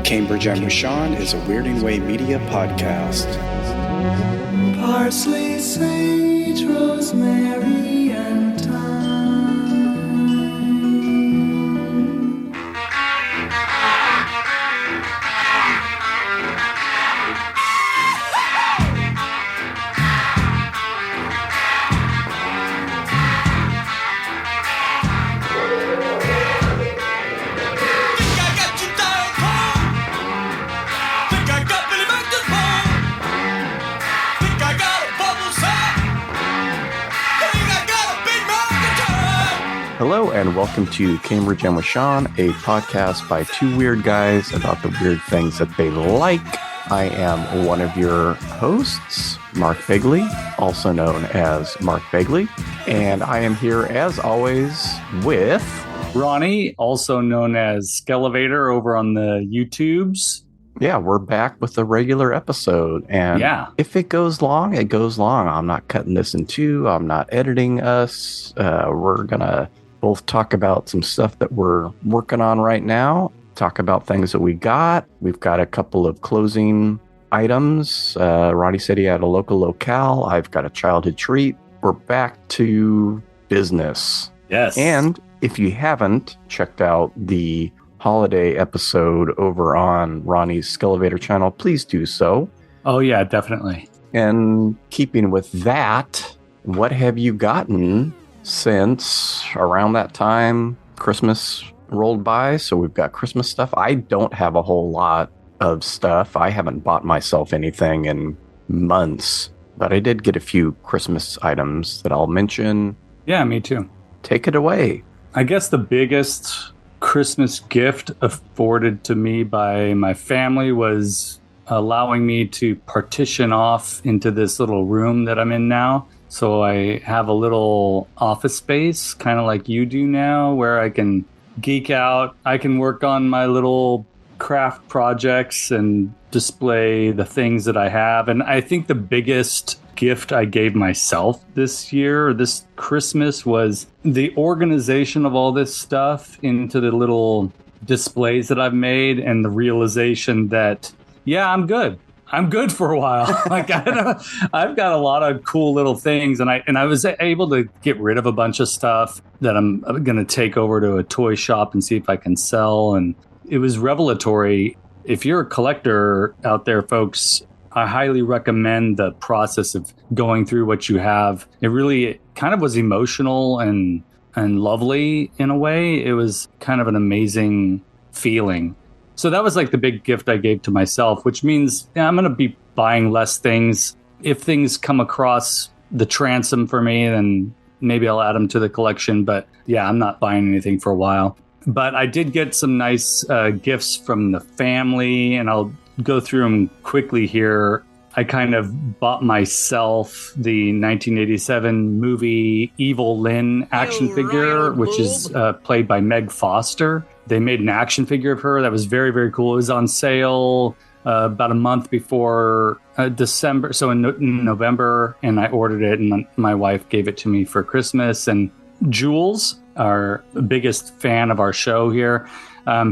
Cambridge I'm with Sean is a Weirding Way media podcast. Parsley, sage, rosemary, and thyme. Hello and welcome to Cambridge I'm with Sean, a podcast by two weird guys about the weird things that they like. I am one of your hosts, Mark Begley, also known as Mark Begley, and I am here as always with Ronnie, also known as Skelevator over on the YouTubes. Yeah, we're back with a regular episode, and if it goes long, it goes long. I'm not cutting this in two. I'm not editing us. We're gonna both talk about some stuff that we're working on right now, talk about things that we got. We've got a couple of closing items. Ronnie said he had a local locale. I've got a childhood treat. We're back to business. Yes. And if you haven't checked out the holiday episode over on Ronnie's Skelevator channel, please do so. Oh, yeah, definitely. And keeping with that, what have you gotten since around that time Christmas rolled by? So we've got Christmas stuff. I don't have a whole lot of stuff. I haven't bought myself anything in months, but I did get a few Christmas items that I'll mention. Yeah, me too. Take it away. I guess the biggest Christmas gift afforded to me by my family was allowing me to partition off into this little room that I'm in now. So I have a little office space, kind of like you do now, where I can geek out. I can work on my little craft projects and display the things that I have. And I think the biggest gift I gave myself this year, this Christmas, was the organization of all this stuff into the little displays that I've made, and the realization that, yeah, I'm good for a while. Like I've got a lot of cool little things, and I was able to get rid of a bunch of stuff that I'm going to take over to a toy shop and see if I can sell. And it was revelatory. If you're a collector out there, folks, I highly recommend the process of going through what you have. It really kind of was emotional and lovely in a way. It was kind of an amazing feeling. So that was like the big gift I gave to myself, which means I'm going to be buying less things. If things come across the transom for me, then maybe I'll add them to the collection. But yeah, I'm not buying anything for a while. But I did get some nice gifts from the family, and I'll go through them quickly here. I kind of bought myself the 1987 movie Evil Lynn action figure, which is played by Meg Foster. They made an action figure of her that was very, very cool. It was on sale about a month before December, so in November, and I ordered it, and my wife gave it to me for Christmas. And Jules, our biggest fan of our show here,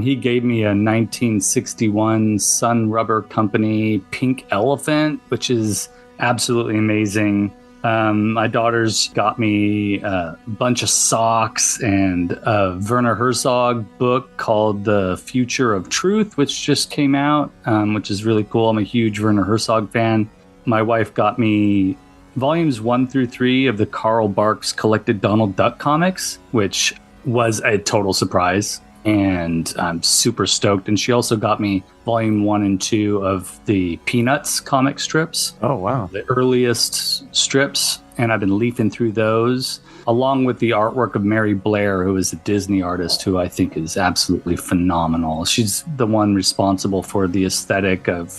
he gave me a 1961 Sun Rubber Company pink elephant, which is absolutely amazing. My daughters got me a bunch of socks and a Werner Herzog book called The Future of Truth, which just came out, which is really cool. I'm a huge Werner Herzog fan. My wife got me volumes 1 through 3 of the Carl Barks collected Donald Duck comics, which was a total surprise. And I'm super stoked. And she also got me volume 1 and 2 of the Peanuts comic strips. Oh, wow. The earliest strips. And I've been leafing through those, along with the artwork of Mary Blair, who is a Disney artist who I think is absolutely phenomenal. She's the one responsible for the aesthetic of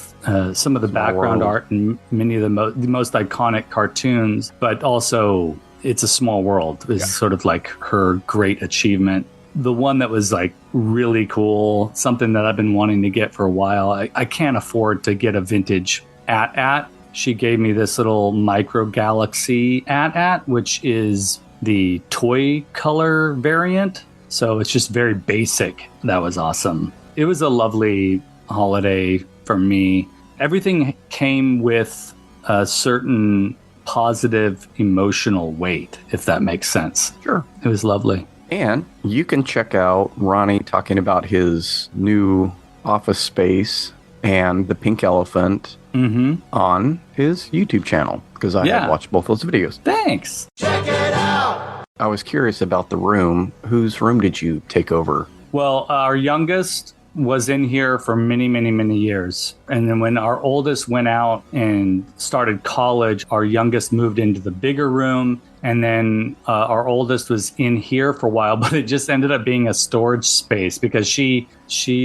some of the background art and many of the most iconic cartoons. But also, It's a Small World is sort of like her great achievement. The one that was like really cool, something that I've been wanting to get for a while. I can't afford to get a vintage AT-AT. She gave me this little Micro Galaxy AT-AT, which is the toy color variant. So it's just very basic. That was awesome. It was a lovely holiday for me. Everything came with a certain positive emotional weight, if that makes sense. Sure. It was lovely. And you can check out Ronnie talking about his new office space and the pink elephant on his YouTube channel, because I have watched both those videos. Thanks. Check it out! I was curious about the room. Whose room did you take over? Well, our youngest was in here for many, many, many years. And then when our oldest went out and started college, our youngest moved into the bigger room. And then our oldest was in here for a while, but it just ended up being a storage space because she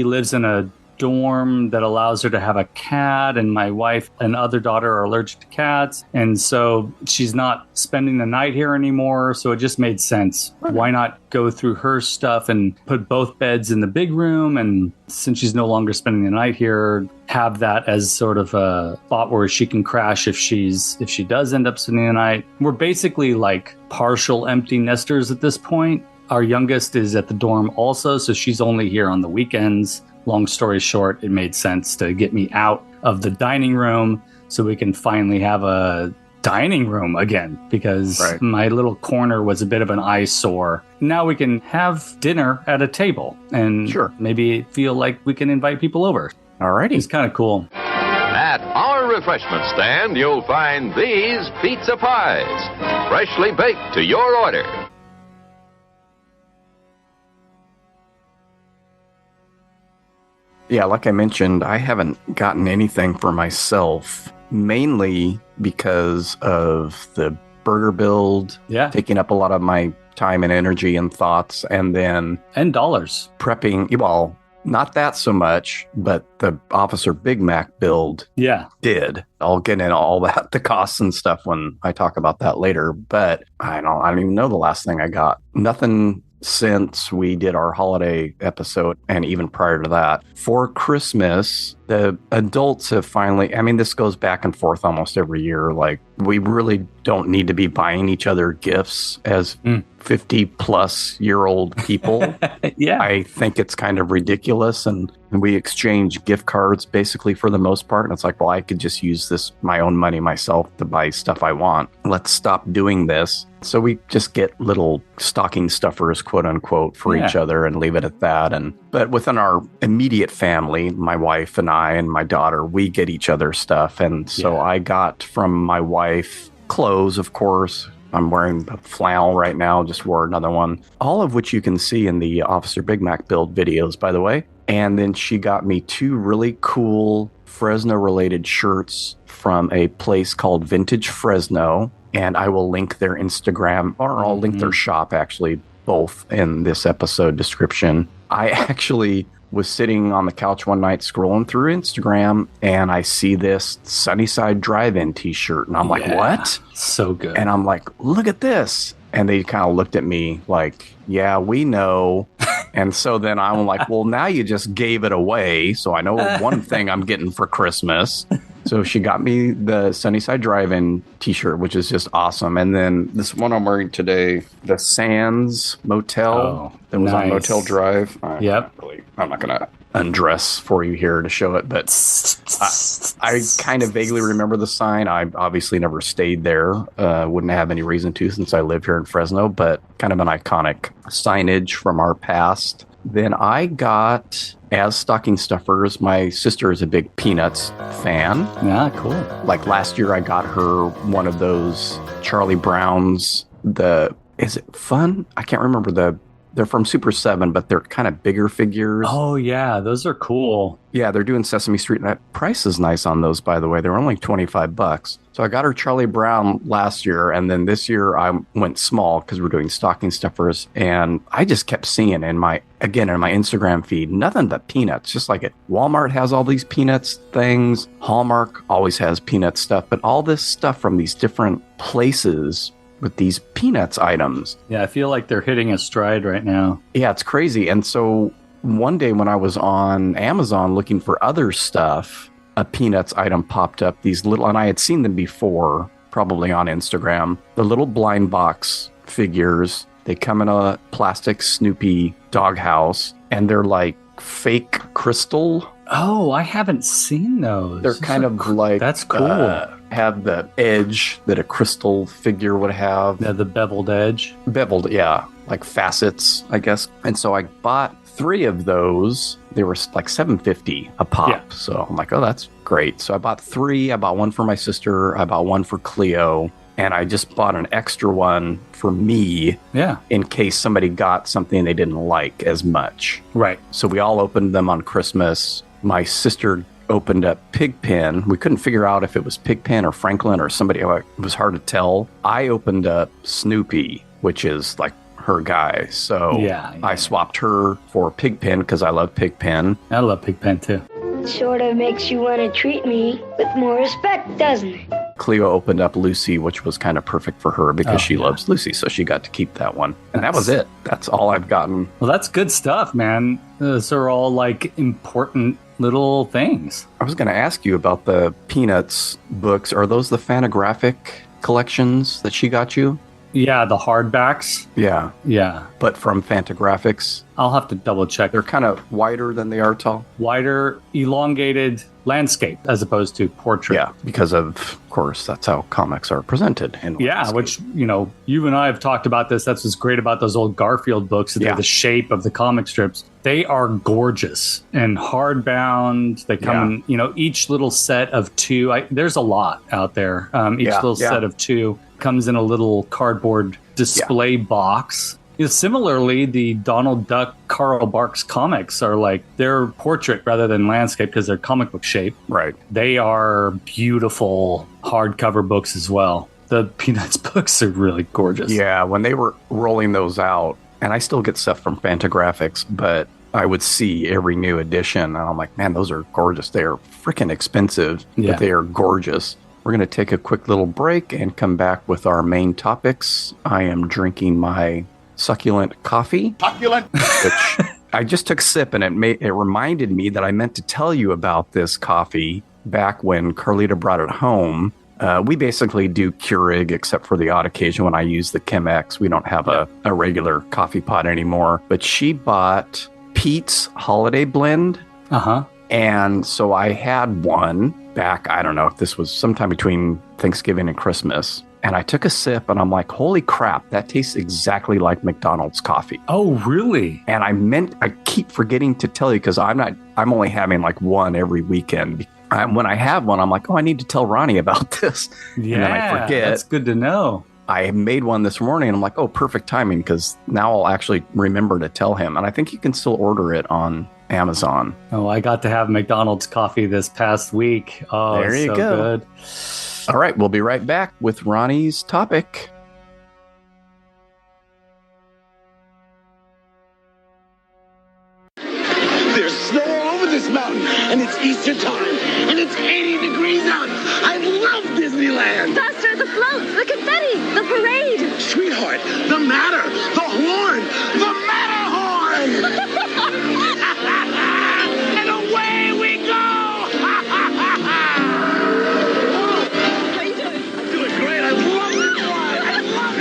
lives in a dorm that allows her to have a cat, and my wife and other daughter are allergic to cats, and so she's not spending the night here anymore. So it just made sense. Why not go through her stuff and put both beds in the big room, and since she's no longer spending the night here, have that as sort of a spot where she can crash if she does end up spending the night. We're basically like partial empty nesters at this point. Our youngest is at the dorm also, so she's only here on the weekends. Long story short, it made sense to get me out of the dining room so we can finally have a dining room again, because my little corner was a bit of an eyesore. Now we can have dinner at a table and maybe feel like we can invite people over. Alrighty. It's kind of cool. At our refreshment stand, you'll find these pizza pies, freshly baked to your order. Yeah, like I mentioned, I haven't gotten anything for myself, mainly because of the burger build taking up a lot of my time and energy and thoughts, and dollars prepping. Well, not that so much, but the Officer Big Mac build did. I'll get into all that, the costs and stuff, when I talk about that later. But I don't even know the last thing I got. Nothing since we did our holiday episode, and even prior to that. For Christmas, the adults have finally, I mean, this goes back and forth almost every year. Like, we really don't need to be buying each other gifts as 50-plus-year-old people. I think it's kind of ridiculous, and we exchange gift cards basically for the most part. And it's like, well, I could just use my own money myself to buy stuff I want. Let's stop doing this. So we just get little stocking stuffers, quote unquote, for each other and leave it at that. But within our immediate family, my wife and I and my daughter, we get each other stuff. And so I got from my wife clothes, of course. I'm wearing a flannel right now, just wore another one, all of which you can see in the Officer Big Mac build videos, by the way. And then she got me 2 really cool Fresno-related shirts from a place called Vintage Fresno. And I will link their Instagram, or I'll link their shop, actually, both in this episode description. I actually was sitting on the couch one night scrolling through Instagram, and I see this Sunnyside Drive-In t-shirt, and I'm like, what? So good. And I'm like, look at this. And they kind of looked at me like, yeah, we know. And so then I'm like, well, now you just gave it away. So I know one thing I'm getting for Christmas. So she got me the Sunnyside Drive-In t-shirt, which is just awesome. And then this one I'm wearing today, the Sands Motel that was on Motel Drive. I'm not going to undress for you here to show it, but I kind of vaguely remember the sign. I obviously never stayed there. Wouldn't have any reason to, since I live here in Fresno, but kind of an iconic signage from our past. Then I got, as stocking stuffers, my sister is a big Peanuts fan. Yeah, cool. Like last year, I got her one of those Charlie Brown's, is it Fun? I can't remember they're from Super 7, but they're kind of bigger figures. Oh, yeah. Those are cool. Yeah, they're doing Sesame Street. And that price is nice on those, by the way. They're only $25. So I got her Charlie Brown last year. And then this year I went small because we're doing stocking stuffers. And I just kept seeing in my Instagram feed, nothing but Peanuts. Just like it. Walmart has all these Peanuts things. Hallmark always has Peanuts stuff. But all this stuff from these different places with these Peanuts items. Yeah, I feel like they're hitting a stride right now. Yeah, it's crazy. And so one day when I was on Amazon looking for other stuff, a Peanuts item popped up. These little, and I had seen them before, probably on Instagram, the little blind box figures. They come in a plastic Snoopy doghouse, and they're like fake crystal Oh, I haven't seen those. They're kind of like... That's cool. Have the edge that a crystal figure would have. Yeah, the beveled edge. Beveled, yeah. Like facets, I guess. And so I bought 3 of those. They were like $7.50 a pop. Yeah. So I'm like, oh, that's great. So I bought 3. I bought one for my sister. I bought one for Cleo. And I just bought an extra one for me. Yeah. In case somebody got something they didn't like as much. Right. So we all opened them on Christmas. My sister opened up Pigpen. We couldn't figure out if it was Pigpen or Franklin or somebody. It was hard to tell. I opened up Snoopy, which is like her guy. So I swapped her for Pigpen because I love Pigpen. I love Pigpen too. Sort of makes you want to treat me with more respect, doesn't it? Cleo opened up Lucy, which was kind of perfect for her because she loves Lucy, so she got to keep that one. And that was it. That's all I've gotten. Well, that's good stuff, man. Those are all like important little things. I was going to ask you about the Peanuts books. Are those the Fantagraphic collections that she got you? Yeah, the hardbacks. Yeah. Yeah. But from Fantagraphics? I'll have to double check. They're kind of wider than they are tall? Wider, elongated landscape as opposed to portrait. Yeah, because of course, that's how comics are presented. Yeah, which, you and I have talked about this. That's what's great about those old Garfield books. They're the shape of the comic strips. They are gorgeous and hardbound. They come in, each little set of 2. There's a lot out there. Each little set of 2 comes in a little cardboard display box. Similarly, the Donald Duck, Carl Barks comics are like, they're portrait rather than landscape because they're comic book shape. Right. They are beautiful hardcover books as well. The Peanuts books are really gorgeous. Yeah, when they were rolling those out, and I still get stuff from Fantagraphics, but I would see every new edition, and I'm like, man, those are gorgeous. They are freaking expensive, but they are gorgeous. We're going to take a quick little break and come back with our main topics. I am drinking my succulent coffee. Succulent! Which I just took a sip, and it reminded me that I meant to tell you about this coffee back when Carlita brought it home. We basically do Keurig, except for the odd occasion when I use the Chemex. We don't have a regular coffee pot anymore. But she bought Pete's Holiday Blend. Uh-huh. And so I had one back, I don't know if this was sometime between Thanksgiving and Christmas. And I took a sip and I'm like, holy crap, that tastes exactly like McDonald's coffee. Oh, really? And I keep forgetting to tell you because I'm only having like one every weekend. When I have one, I'm like, oh, I need to tell Ronnie about this. Yeah, and then I forget. That's good to know. I made one this morning and I'm like, oh, perfect timing because now I'll actually remember to tell him. And I think you can still order it on Amazon. Oh, I got to have McDonald's coffee this past week. Oh, there you go. Good. All right, we'll be right back with Ronnie's topic. There's snow all over this mountain, and it's Easter time, and it's 80 degrees out. I love Disneyland. Faster, the floats, the confetti, the parade. Sweetheart, the Matter, the horn, the Matterhorn. And away we go. How you doing? I'm doing great. I love this ride. I love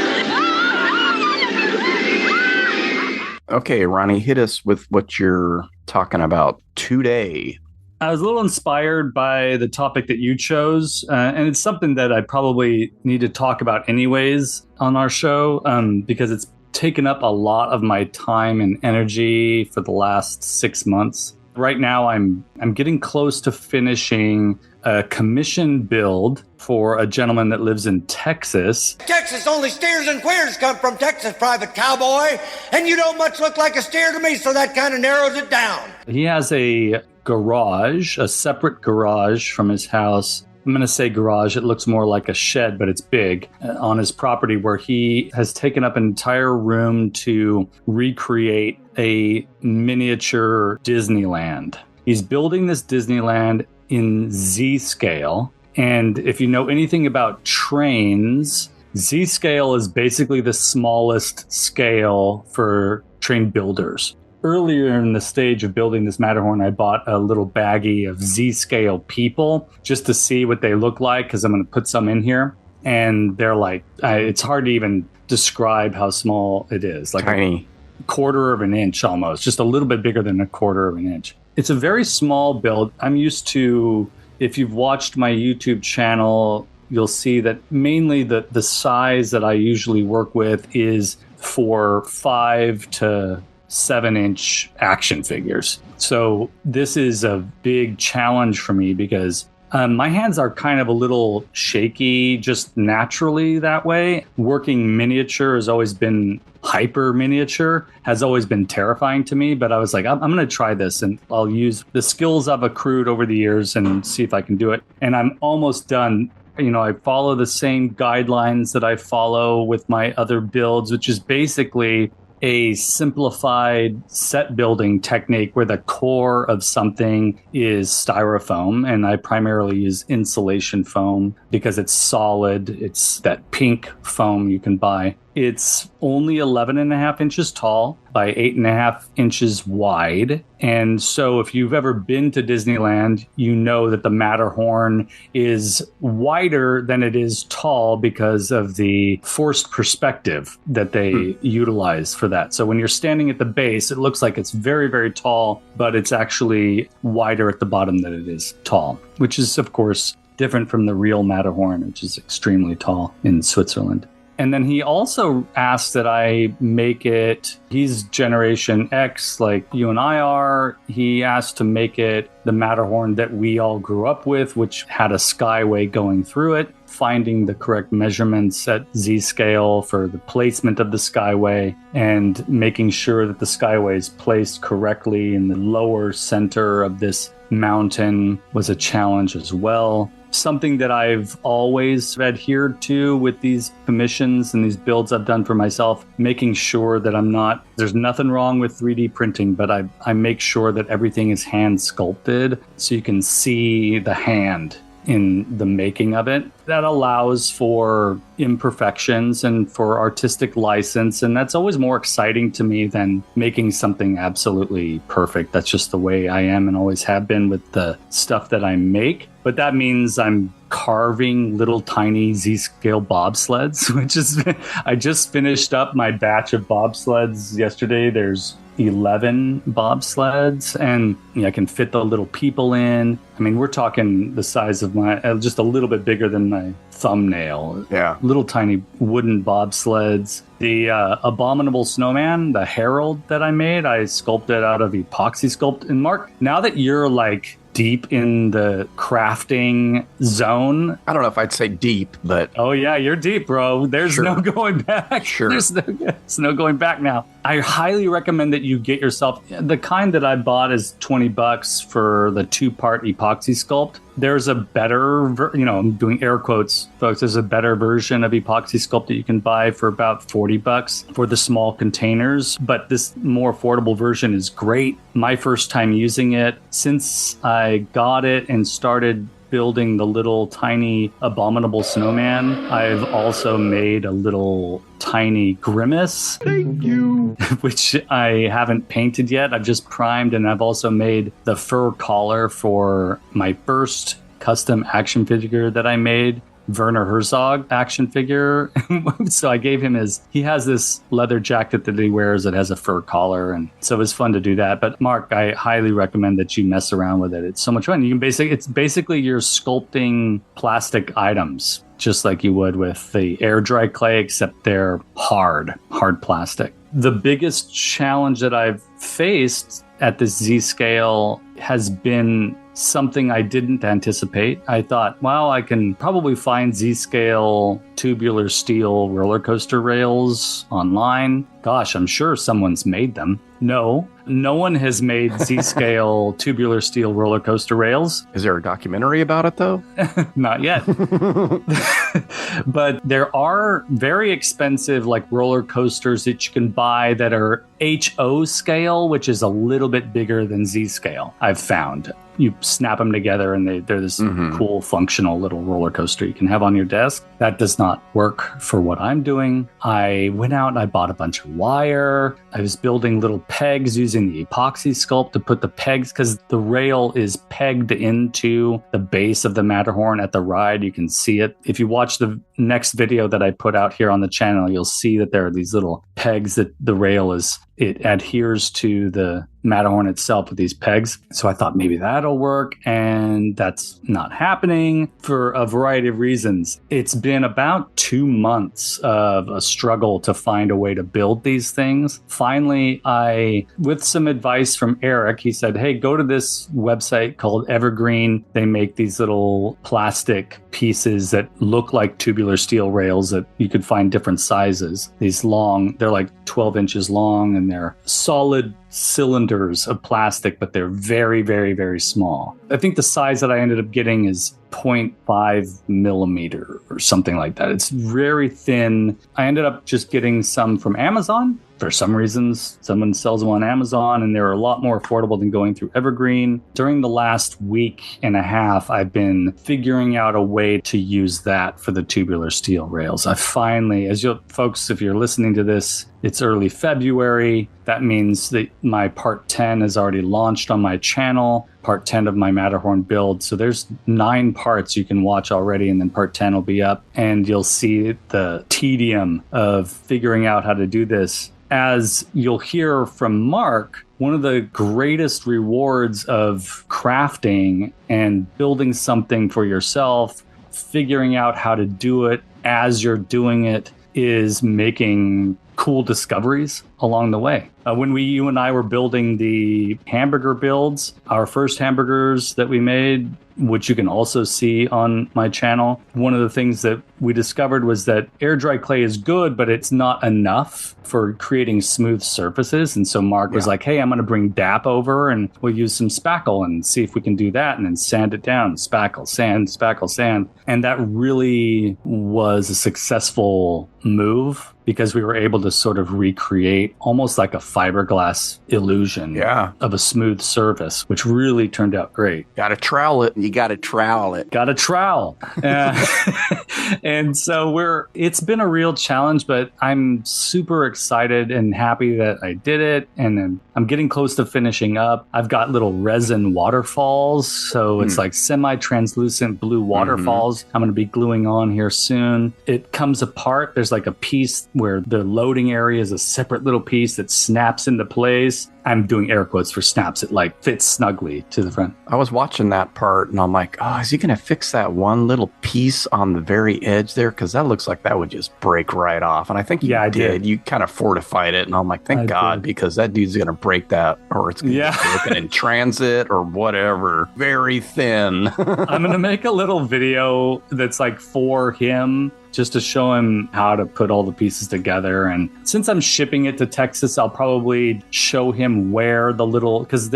it. Okay, Ronnie, hit us with what you're talking about today. I was a little inspired by the topic that you chose, and it's something that I probably need to talk about anyways on our show, because it's taken up a lot of my time and energy for the last 6 months. Right now, I'm getting close to finishing a commission build for a gentleman that lives in Texas. Texas, only steers and queers come from Texas, Private Cowboy. And you don't much look like a steer to me, so that kind of narrows it down. He has a garage, a separate garage from his house. I'm going to say garage. It looks more like a shed, but it's big on his property where he has taken up an entire room to recreate a miniature Disneyland. He's building this Disneyland in Z scale. And if you know anything about trains, Z scale is basically the smallest scale for train builders. Earlier in the stage of building this Matterhorn, I bought a little baggie of Z-scale people just to see what they look like because I'm going to put some in here. And they're like, it's hard to even describe how small it is. Like tiny. A quarter of an inch almost, just a little bit bigger than a quarter of an inch. It's a very small build. I'm used to, if you've watched my YouTube channel, you'll see that mainly the size that I usually work with is for 5 to 7-inch action figures. So this is a big challenge for me because my hands are kind of a little shaky just naturally that way. Working miniature has always been hyper miniature, has always been terrifying to me. But I was like, I'm going to try this and I'll use the skills I've accrued over the years and see if I can do it. And I'm almost done. You know, I follow the same guidelines that I follow with my other builds, which is basically a simplified set building technique where the core of something is styrofoam, and I primarily use insulation foam because it's solid. It's that pink foam you can buy. It's only 11.5 inches tall by 8.5 inches wide. And so if you've ever been to Disneyland, you know that the Matterhorn is wider than it is tall because of the forced perspective that they utilize for that. So when you're standing at the base, it looks like it's very, very tall, but it's actually wider at the bottom than it is tall, which is, of course, different from the real Matterhorn, which is extremely tall in Switzerland. And then he also asked that I make it, he's Generation X like you and I are. He asked to make it the Matterhorn that we all grew up with, which had a skyway going through it, finding the correct measurements at Z-scale for the placement of the skyway and making sure that the skyway is placed correctly in the lower center of this mountain was a challenge as well. Something that I've always adhered to with these commissions and these builds I've done for myself, making sure that there's nothing wrong with 3D printing, but I make sure that everything is hand sculpted so you can see the hand in the making of it. That allows for imperfections and for artistic license. And that's always more exciting to me than making something absolutely perfect. That's just the way I am and always have been with the stuff that I make. But that means I'm carving little tiny Z-scale bobsleds, which is, I just finished up my batch of bobsleds yesterday. There's 11 bobsleds and I can fit the little people in. I mean, we're talking the size of my, just a little bit bigger than my thumbnail. Yeah. Little tiny wooden bobsleds. The abominable snowman, the herald that I made, I sculpted out of epoxy sculpt. And Mark, now that you're like deep in the crafting zone. I don't know if I'd say deep, but... Oh, yeah, you're deep, bro. There's no going back. Sure. There's no going back now. I highly recommend that you get yourself... The kind that I bought is $20 for the 2-part epoxy sculpt. There's a better... I'm doing air quotes, folks. There's a better version of epoxy sculpt that you can buy for about $40 for the small containers. But this more affordable version is great. My first time using it, since I got it and started building the little tiny abominable snowman, I've also made a little tiny grimace. Thank you. Which I haven't painted yet. I've just primed, and I've also made the fur collar for my first custom action figure that I made. Werner Herzog action figure. So I gave him he has this leather jacket that he wears that has a fur collar. And so it was fun to do that. But Mark, I highly recommend that you mess around with it. It's so much fun. It's basically you're sculpting plastic items, just like you would with the air dry clay, except they're hard plastic. The biggest challenge that I've faced at this Z scale has been something I didn't anticipate. I thought, well, I can probably find Z-scale tubular steel roller coaster rails online. Gosh, I'm sure someone's made them. No one has made Z-scale tubular steel roller coaster rails. Is there a documentary about it, though? Not yet. But there are very expensive like roller coasters that you can buy that are HO scale, which is a little bit bigger than Z scale, I've found. You snap them together and they're this cool functional little roller coaster you can have on your desk. That does not work for what I'm doing. I went out and I bought a bunch of wire. I was building little pegs using the epoxy sculpt to put the pegs, because the rail is pegged into the base of the Matterhorn at the ride. You can see it. If you watch the next video that I put out here on the channel, you'll see that there are these little pegs that the rail it adheres to the Matterhorn itself with these pegs. So I thought maybe that'll work, and that's not happening for a variety of reasons. It's been about 2 months of a struggle to find a way to build these things. Finally, with some advice from Eric, he said, hey, go to this website called Evergreen. They make these little plastic pieces that look like tubular steel rails that you could find different sizes. These long, they're like 12 inches long, and they're solid cylinders of plastic, but they're very, very, very small. I think the size that I ended up getting is 0.5 millimeter or something like that. It's very thin. I ended up just getting some from Amazon. For some reasons, someone sells them on Amazon, and they're a lot more affordable than going through Evergreen. During the last week and a half, I've been figuring out a way to use that for the tubular steel rails. I finally, folks, if you're listening to this, it's early February. That means that my part 10 has already launched on my channel, part 10 of my Matterhorn build. So there's 9 parts you can watch already, and then part 10 will be up, and you'll see the tedium of figuring out how to do this. As you'll hear from Mark, one of the greatest rewards of crafting and building something for yourself, figuring out how to do it as you're doing it, is making cool discoveries along the way. When you and I were building the hamburger builds, our first hamburgers that we made, which you can also see on my channel, one of the things that we discovered was that air dry clay is good, but it's not enough for creating smooth surfaces. And so Mark was like, hey, I'm going to bring DAP over, and we'll use some spackle and see if we can do that, and then sand it down, spackle, sand, spackle, sand. And that really was a successful move, because we were able to sort of recreate almost like a fiberglass illusion of a smooth surface, which really turned out great. Got to trowel it. You got to trowel it. Got to trowel. And so it's been a real challenge, but I'm super excited and happy that I did it. And I'm getting close to finishing up. I've got little resin waterfalls. So it's like semi-translucent blue waterfalls. I'm going to be gluing on here soon. It comes apart. There's like a piece where the loading area is a separate little piece that snaps into place. I'm doing air quotes for snaps. It like fits snugly to the front. I was watching that part, and I'm like, oh, is he going to fix that one little piece on the very edge there? Because that looks like that would just break right off. And I think I did. You kind of fortified it, and I'm like, thank God, because that dude's going to break that, or it's going to be broken in transit or whatever. Very thin. I'm going to make a little video that's like for him, just to show him how to put all the pieces together. And since I'm shipping it to Texas, I'll probably show him where the little, because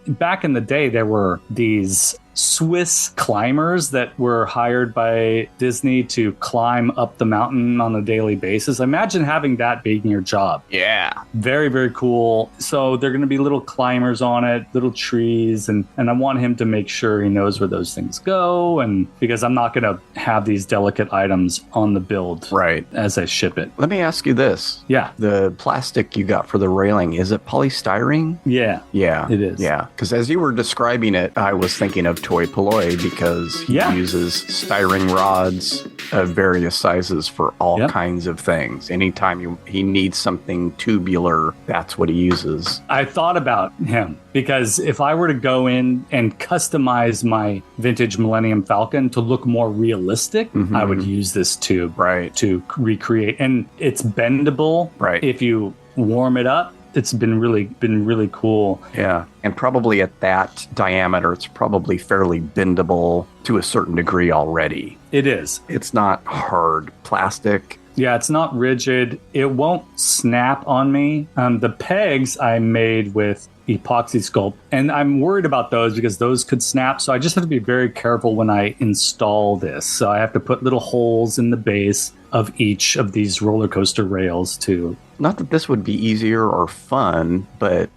back in the day, there were these Swiss climbers that were hired by Disney to climb up the mountain on a daily basis. Imagine having that being your job. Yeah. Very, very cool. So they're going to be little climbers on it, little trees. And I want him to make sure he knows where those things go. And because I'm not going to have these delicate items on the build as I ship it. Let me ask you this. Yeah. The plastic you got for the railing, is it polystyrene? Yeah. Yeah. It is. Yeah. Because as you were describing it, I was thinking of Toy Polloi, because he uses styrene rods of various sizes for all kinds of things. Anytime he needs something tubular, that's what he uses. I thought about him, because if I were to go in and customize my vintage Millennium Falcon to look more realistic, I would use this tube to recreate. And it's bendable if you warm it up. It's been really cool. Yeah. And probably at that diameter, it's probably fairly bendable to a certain degree already. It is. It's not hard plastic. Yeah, it's not rigid. It won't snap on me. The pegs I made with epoxy sculpt, and I'm worried about those because those could snap. So I just have to be very careful when I install this. So I have to put little holes in the base of each of these roller coaster rails to... Not that this would be easier or fun, but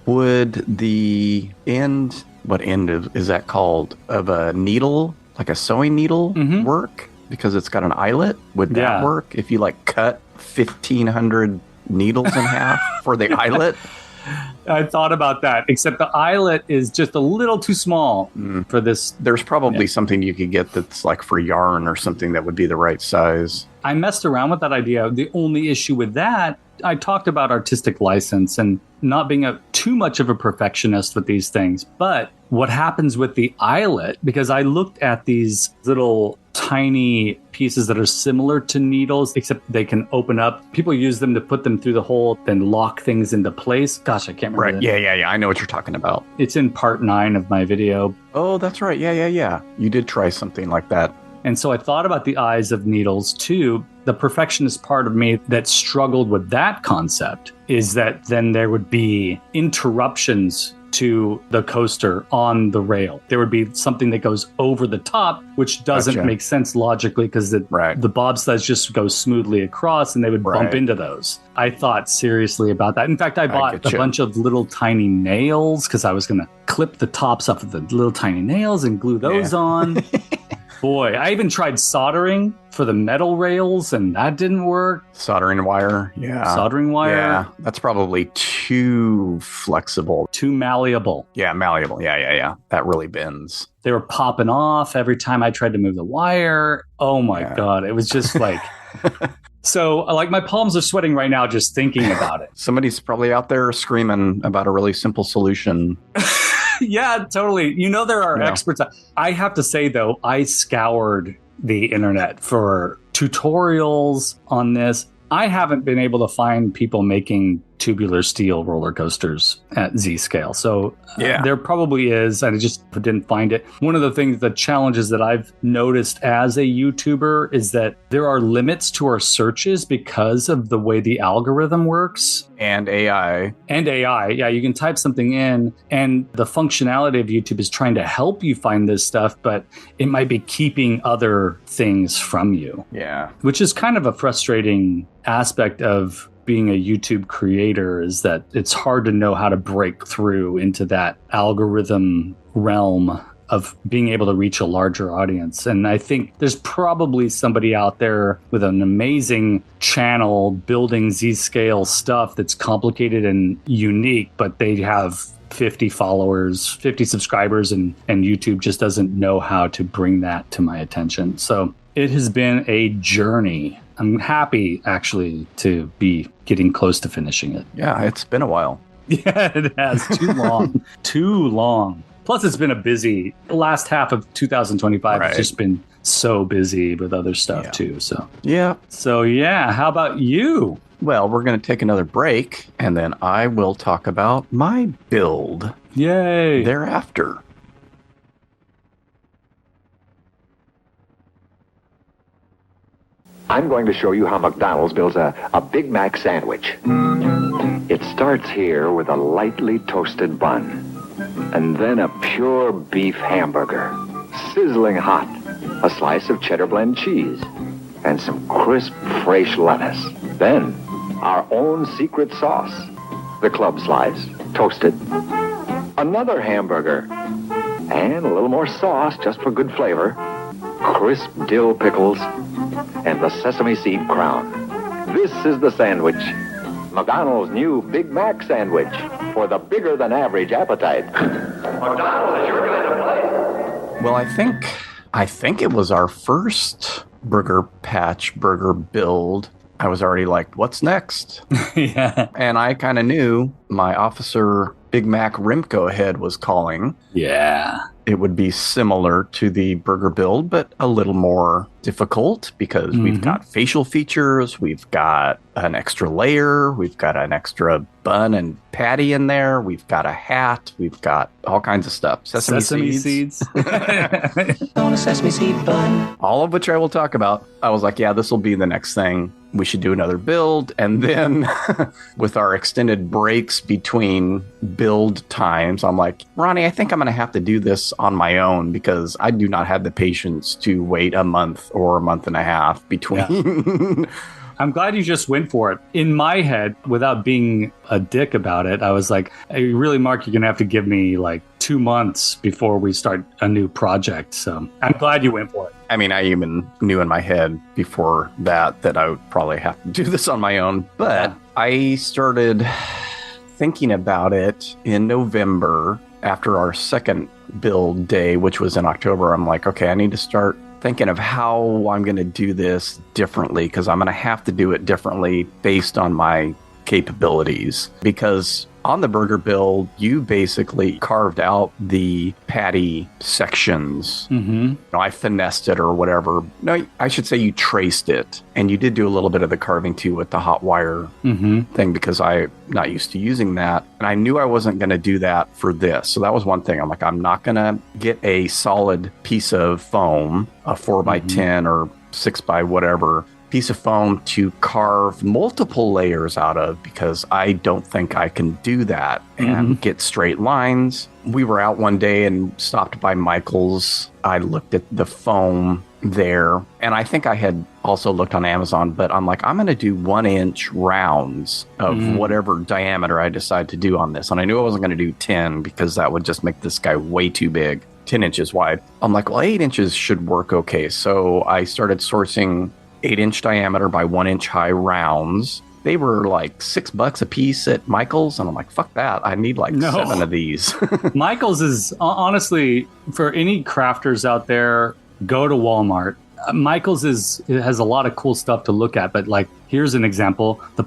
would the end, what end is that called, of a needle, like a sewing needle, work? Because it's got an eyelet. Would that work if you like cut 1,500 needles in half for the eyelet? I thought about that, except the eyelet is just a little too small for this. There's probably something you could get that's like for yarn or something that would be the right size. I messed around with that idea. The only issue with that I talked about artistic license and not being too much of a perfectionist with these things. But what happens with the eyelet, because I looked at these little tiny pieces that are similar to needles, except they can open up. People use them to put them through the hole, then lock things into place. Gosh, I can't remember. Right. Yeah. I know what you're talking about. It's in part 9 of my video. Oh, that's right. Yeah. You did try something like that. And so I thought about the eyes of needles too. The perfectionist part of me that struggled with that concept is that then there would be interruptions to the coaster on the rail. There would be something that goes over the top, which doesn't make sense logically because the bobsleds just go smoothly across and they would bump into those. I thought seriously about that. In fact, I bought a bunch of little tiny nails because I was going to clip the tops off of the little tiny nails and glue those on. Boy, I even tried soldering for the metal rails, and that didn't work. Soldering wire, yeah. Soldering wire. Yeah, that's probably too flexible. Too malleable. Yeah, malleable. Yeah. That really bends. They were popping off every time I tried to move the wire. Oh, my God. It was just like... So, like, my palms are sweating right now just thinking about it. Somebody's probably out there screaming about a really simple solution. Yeah, totally. You know, there are experts. I have to say, though, I scoured the internet for tutorials on this. I haven't been able to find people making tubular steel roller coasters at Z scale. So there probably is, and I just didn't find it. One of the challenges that I've noticed as a YouTuber is that there are limits to our searches because of the way the algorithm works. And AI. Yeah, you can type something in, and the functionality of YouTube is trying to help you find this stuff, but it might be keeping other things from you. Yeah. Which is kind of a frustrating aspect of being a YouTube creator, is that it's hard to know how to break through into that algorithm realm of being able to reach a larger audience. And I think there's probably somebody out there with an amazing channel building Z-scale stuff that's complicated and unique, but they have 50 followers, 50 subscribers, and YouTube just doesn't know how to bring that to my attention. So it has been a journey. I'm happy, actually, to be getting close to finishing it. Yeah, it's been a while. Yeah, it has. Too long. Too long. Plus, it's been the last half of 2025 has just been so busy with other stuff, too. So, how about you? Well, we're going to take another break, and then I will talk about my build. Yay. Thereafter. I'm going to show you how McDonald's builds a Big Mac sandwich. It starts here with a lightly toasted bun, and then a pure beef hamburger, sizzling hot, a slice of cheddar blend cheese, and some crisp, fresh lettuce. Then, our own secret sauce, the club slice, toasted, another hamburger, and a little more sauce just for good flavor, crisp dill pickles, and the sesame seed crown. This is the sandwich. McDonald's new Big Mac sandwich for the bigger than average appetite. McDonald's is your kind of place. Well, I think it was our first Burger Patch burger build. I was already like, what's next? Yeah. And I kind of knew my Officer Big Mac Rimco head was calling. Yeah. It would be similar to the burger build, but a little more difficult because we've got facial features, we've got an extra layer, we've got an extra bun and patty in there, we've got a hat, we've got all kinds of stuff. Sesame seeds. On a sesame seed bun. All of which I will talk about. I was like, yeah, this will be the next thing. We should do another build. And then with our extended breaks between build times, I'm like, Ronnie, I think I'm going to have to do this on my own because I do not have the patience to wait a month or a month and a half between. Yeah. I'm glad you just went for it. In my head, without being a dick about it, I was like, hey, really, Mark, you're going to have to give me like 2 months before we start a new project. So I'm glad you went for it. I mean, I even knew in my head before that I would probably have to do this on my own. But I started thinking about it in November after our second build day, which was in October. I'm like, okay, I need to start thinking of how I'm going to do this differently because I'm going to have to do it differently based on my capabilities, because on the burger build, you basically carved out the patty sections. I finessed it or whatever. No, I should say you traced it. And you did do a little bit of the carving too with the hot wire thing, because I'm not used to using that. And I knew I wasn't going to do that for this. So that was one thing. I'm like, I'm not going to get a solid piece of foam, a 4x10 or 6x whatever, piece of foam to carve multiple layers out of, because I don't think I can do that and get straight lines. We were out one day and stopped by Michael's. I looked at the foam there, and I think I had also looked on Amazon, but I'm like, I'm going to do 1-inch rounds of whatever diameter I decide to do on this. And I knew I wasn't going to do 10 because that would just make this guy way too big, 10 inches wide. I'm like, well, 8 inches should work okay. So I started sourcing 8-inch diameter by 1-inch high rounds. They were like $6 a piece at Michael's, and I'm like, fuck that. I need like 7 of these. Michael's is honestly, for any crafters out there, go to Walmart. Michael's has a lot of cool stuff to look at, but like, here's an example. The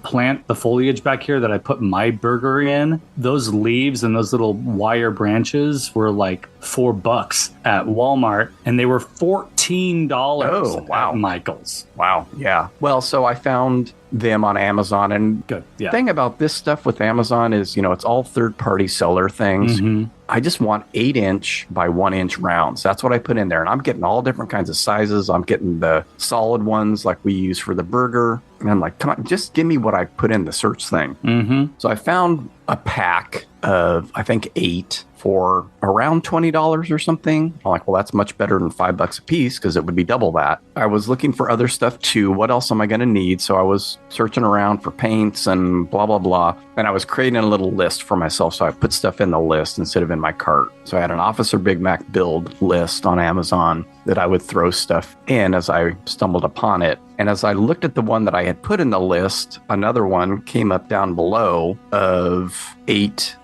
foliage back here that I put my burger in, those leaves and those little wire branches were like $4 at Walmart, and they were $14 at Michael's. Wow. Yeah. Well, so I found them on Amazon, and good. The thing about this stuff with Amazon is, it's all third-party seller things. I just want 8-inch by 1-inch rounds. That's what I put in there. And I'm getting all different kinds of sizes. I'm getting the solid ones like we use for the burger. And I'm like, come on, just give me what I put in the search thing. So I found a pack of, I think, 8 for around $20 or something. I'm like, well, that's much better than $5 a piece, because it would be double that. I was looking for other stuff too. What else am I going to need? So I was searching around for paints and blah, blah, blah. And I was creating a little list for myself. So I put stuff in the list instead of in my cart. So I had an Officer Big Mac build list on Amazon that I would throw stuff in as I stumbled upon it. And as I looked at the one that I had put in the list, another one came up down below of 8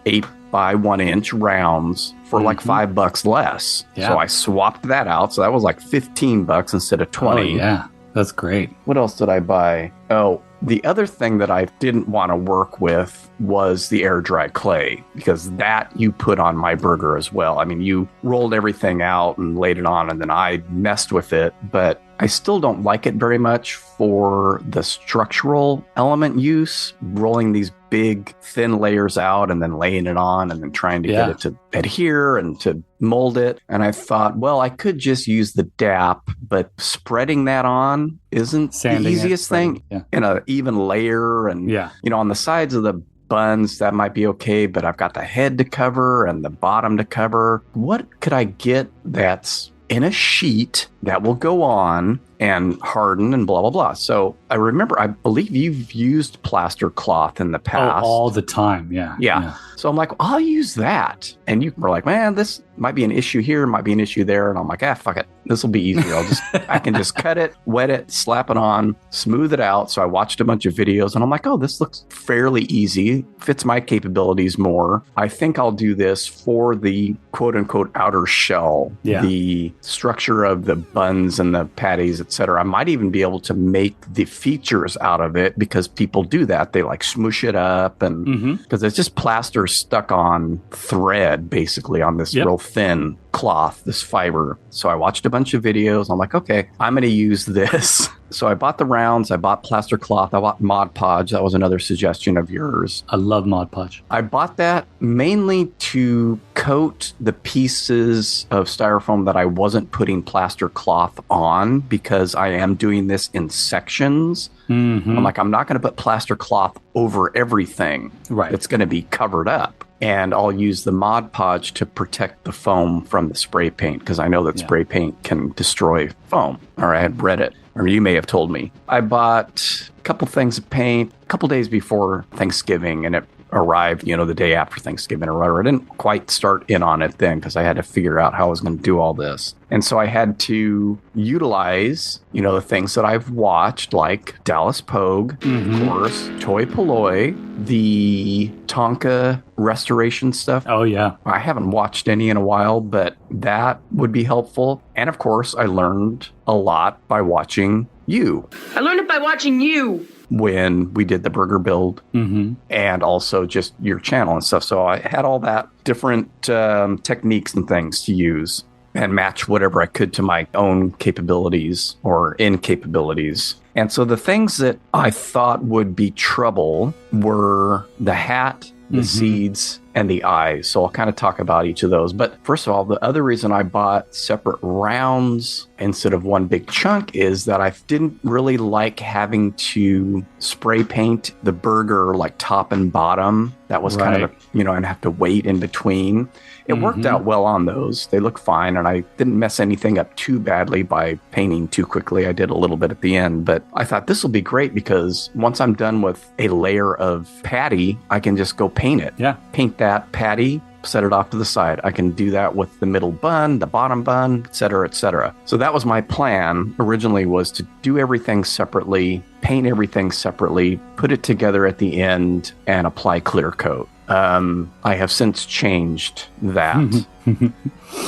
by 1-inch rounds for like $5 less. So I swapped that out. So that was like $15 instead of 20. Oh, yeah. That's great. What else did I buy? Oh, the other thing that I didn't want to work with was the air dry clay, because that you put on my burger as well. I mean, you rolled everything out and laid it on, and then I messed with it, but I still don't like it very much for the structural element use, rolling these big thin layers out and then laying it on and then trying to get it to adhere and to mold it. And I thought, well, I could just use the DAP, but spreading that on isn't the easiest thing in an even layer. And, on the sides of the buns, that might be okay, but I've got the head to cover and the bottom to cover. What could I get that's in a sheet that will go on and harden and blah, blah, blah. So I believe you've used plaster cloth in the past. Oh, all the time. Yeah. So I'm like, well, I'll use that. And you were like, man, this might be an issue here, might be an issue there. And I'm like, fuck it. This will be easier. I can just cut it, wet it, slap it on, smooth it out. So I watched a bunch of videos and I'm like, oh, this looks fairly easy. Fits my capabilities more. I think I'll do this for the quote unquote outer shell, the structure of the buns and the patties, etc. I might even be able to make the features out of it, because people do that. They like smoosh it up, and because it's just plaster stuck on thread basically on this real thin cloth, this fiber. So I watched a bunch of videos. I'm like, okay, I'm going to use this. So I bought the rounds, I bought plaster cloth, I bought Mod Podge. That was another suggestion of yours. I love Mod Podge. I bought that mainly to coat the pieces of styrofoam that I wasn't putting plaster cloth on, because I am doing this in sections. I'm like, I'm not going to put plaster cloth over everything. Right. It's going to be covered up. And I'll use the Mod Podge to protect the foam from the spray paint, because I know that spray paint can destroy foam. Or I had read it, or you may have told me. I bought a couple things of paint a couple days before Thanksgiving, and it arrived, the day after Thanksgiving or whatever. I didn't quite start in on it then, because I had to figure out how I was going to do all this. And so I had to utilize, the things that I've watched, like Dallas Pogue, of course, Toy Polloi, the Tonka restoration stuff. Oh, yeah. I haven't watched any in a while, but that would be helpful. And of course, I learned a lot by watching you. I learned it by watching you. when we did the burger build, and also just your channel and stuff. So I had all that different techniques and things to use and match whatever I could to my own capabilities or incapabilities. And so the things that I thought would be trouble were the hat, the seeds, and the eyes. So I'll kind of talk about each of those. But first of all, the other reason I bought separate rounds instead of one big chunk is that I didn't really like having to spray paint the burger like top and bottom. That was kind of, and have to wait in between. It worked out well on those. They look fine, and I didn't mess anything up too badly by painting too quickly. I did a little bit at the end, but I thought this will be great because once I'm done with a layer of patty, I can just go paint it. Yeah. Paint that patty, set it off to the side. I can do that with the middle bun, the bottom bun, et cetera, et cetera. So that was my plan originally, was to do everything separately, paint everything separately, put it together at the end, and apply clear coat. I have since changed that.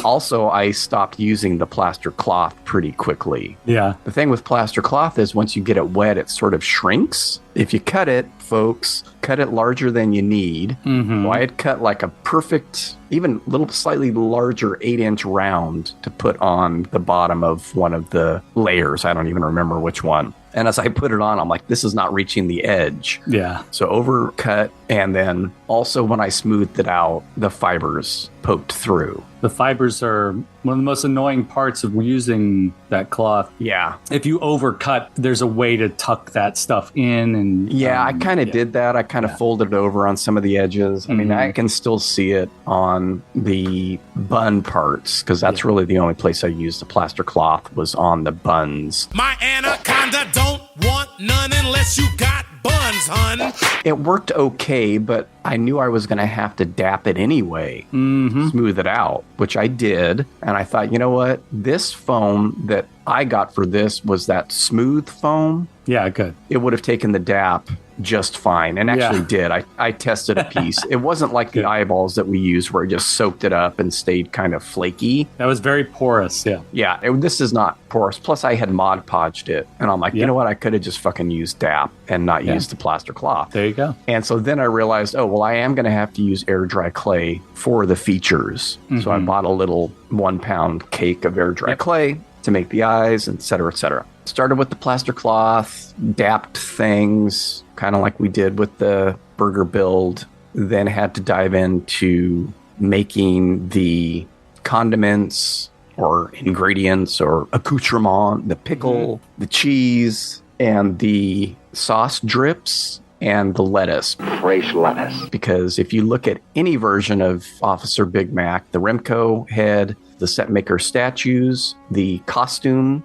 Also, I stopped using the plaster cloth pretty quickly. Yeah. The thing with plaster cloth is once you get it wet, it sort of shrinks. If you cut it, folks, cut it larger than you need. So I had cut like a perfect, even a little slightly larger 8-inch round to put on the bottom of one of the layers. I don't even remember which one. And as I put it on, I'm like, this is not reaching the edge. Yeah. So overcut. And then also when I smoothed it out, the fibers poked through. The fibers are one of the most annoying parts of using that cloth. Yeah. If you overcut, there's a way to tuck that stuff in. And yeah, I kind of did that. I kind of folded it over on some of the edges. I mean, I can still see it on the bun parts because that's really the only place I used the plaster cloth was on the buns. My anaconda don't want none unless you got buns, hun. It worked okay, but I knew I was going to have to dap it anyway, smooth it out, which I did. And I thought, you know what? This foam that I got for this was that smooth foam. Yeah, good. It would have taken the dap just fine, and actually did. I tested a piece. It wasn't like the eyeballs that we used where it just soaked it up and stayed kind of flaky. That was very porous, Yeah, this is not porous. Plus, I had Mod Podged it, and I'm like, you know what? I could have just fucking used DAP and not used the plaster cloth. There you go. And so then I realized, oh, well, I am going to have to use air dry clay for the features. So I bought a little 1-pound cake of air dry clay to make the eyes, et cetera, et cetera. Started with the plaster cloth, dapped things, kind of like we did with the burger build, then had to dive into making the condiments or ingredients or accoutrement, the pickle, the cheese, and the sauce drips, and the lettuce. Fresh lettuce. Because if you look at any version of Officer Big Mac, the Remco head, the set maker statues, the costume,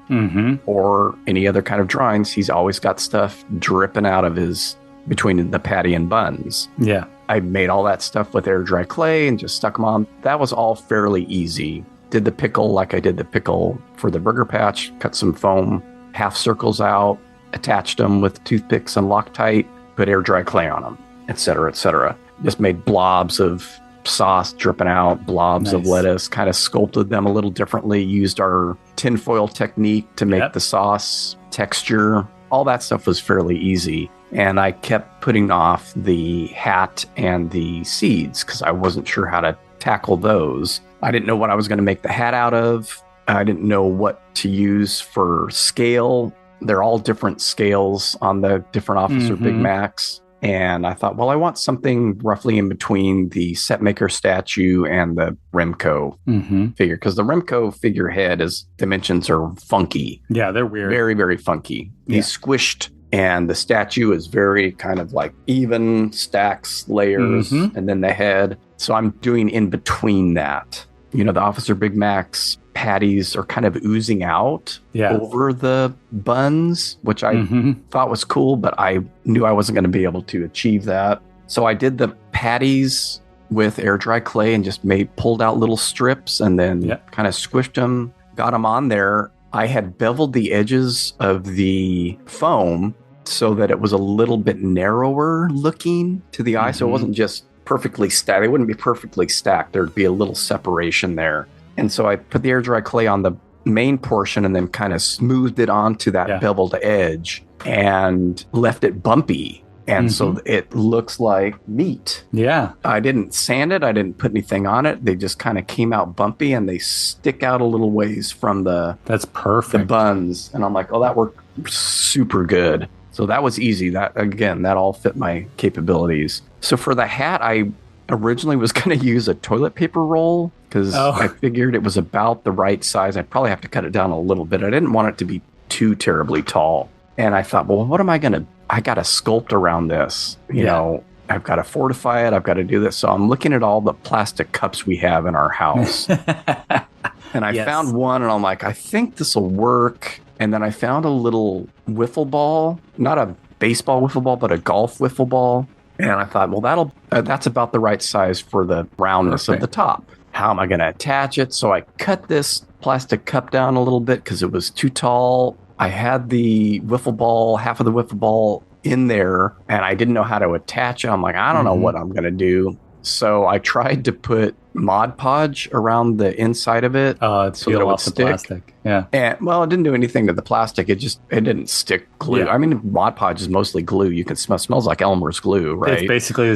or any other kind of drawings, he's always got stuff dripping out of his, between the patty and buns. Yeah. I made all that stuff with air dry clay and just stuck them on. That was all fairly easy. Did the pickle like I did the pickle for the burger patch, cut some foam, half circles out, attached them with toothpicks and Loctite, put air dry clay on them, et cetera, et cetera. Just made blobs of sauce dripping out, blobs of lettuce, kind of sculpted them a little differently, used our tinfoil technique to make the sauce texture. All that stuff was fairly easy. And I kept putting off the hat and the seeds because I wasn't sure how to tackle those. I didn't know what I was going to make the hat out of. I didn't know what to use for scale. They're all different scales on the different Officer Big Macs. And I thought, well, I want something roughly in between the set maker statue and the Remco figure. Because the Remco figurehead, his dimensions are funky. Yeah, they're weird. Very, very funky. He's squished, and the statue is very kind of like even stacks, layers, and then the head. So I'm doing in between that. You know, the Officer Big Mac's patties are kind of oozing out over the buns, which I thought was cool, but I knew I wasn't going to be able to achieve that. So I did the patties with air dry clay and just pulled out little strips and then kind of squished them, got them on there. I had beveled the edges of the foam so that it was a little bit narrower looking to the eye. So it wasn't just perfectly stacked. They wouldn't be perfectly stacked. There'd be a little separation there. And so I put the air dry clay on the main portion and then kind of smoothed it onto that beveled edge. and left it bumpy. And so it looks like meat. Yeah. I didn't sand it. I didn't put anything on it. They just kind of came out bumpy and they stick out a little ways from That's perfect. the buns. And I'm like, oh, that worked super good. So that was easy. That all fit my capabilities. So for the hat, I originally was going to use a toilet paper roll because I figured it was about the right size. I'd probably have to cut it down a little bit. I didn't want it to be too terribly tall. And I thought, well, what am I going to, I got to sculpt around this, you know, I've got to fortify it. I've got to do this. So I'm looking at all the plastic cups we have in our house. And I found one and I'm like, I think this will work. And then I found a little wiffle ball, not a baseball wiffle ball, but a golf wiffle ball. And I thought, well, that's about the right size for the roundness of the top. How am I going to attach it? So I cut this plastic cup down a little bit because it was too tall. I had the wiffle ball, half of the wiffle ball in there, and I didn't know how to attach it. I'm like, I don't know what I'm going to do. So I tried to put Mod Podge around the inside of it. So that it would stick. The plastic. Yeah. And, well, it didn't do anything to the plastic. It didn't stick glue. Yeah. I mean, Mod Podge is mostly glue. You can smells like Elmer's glue, right? It's basically,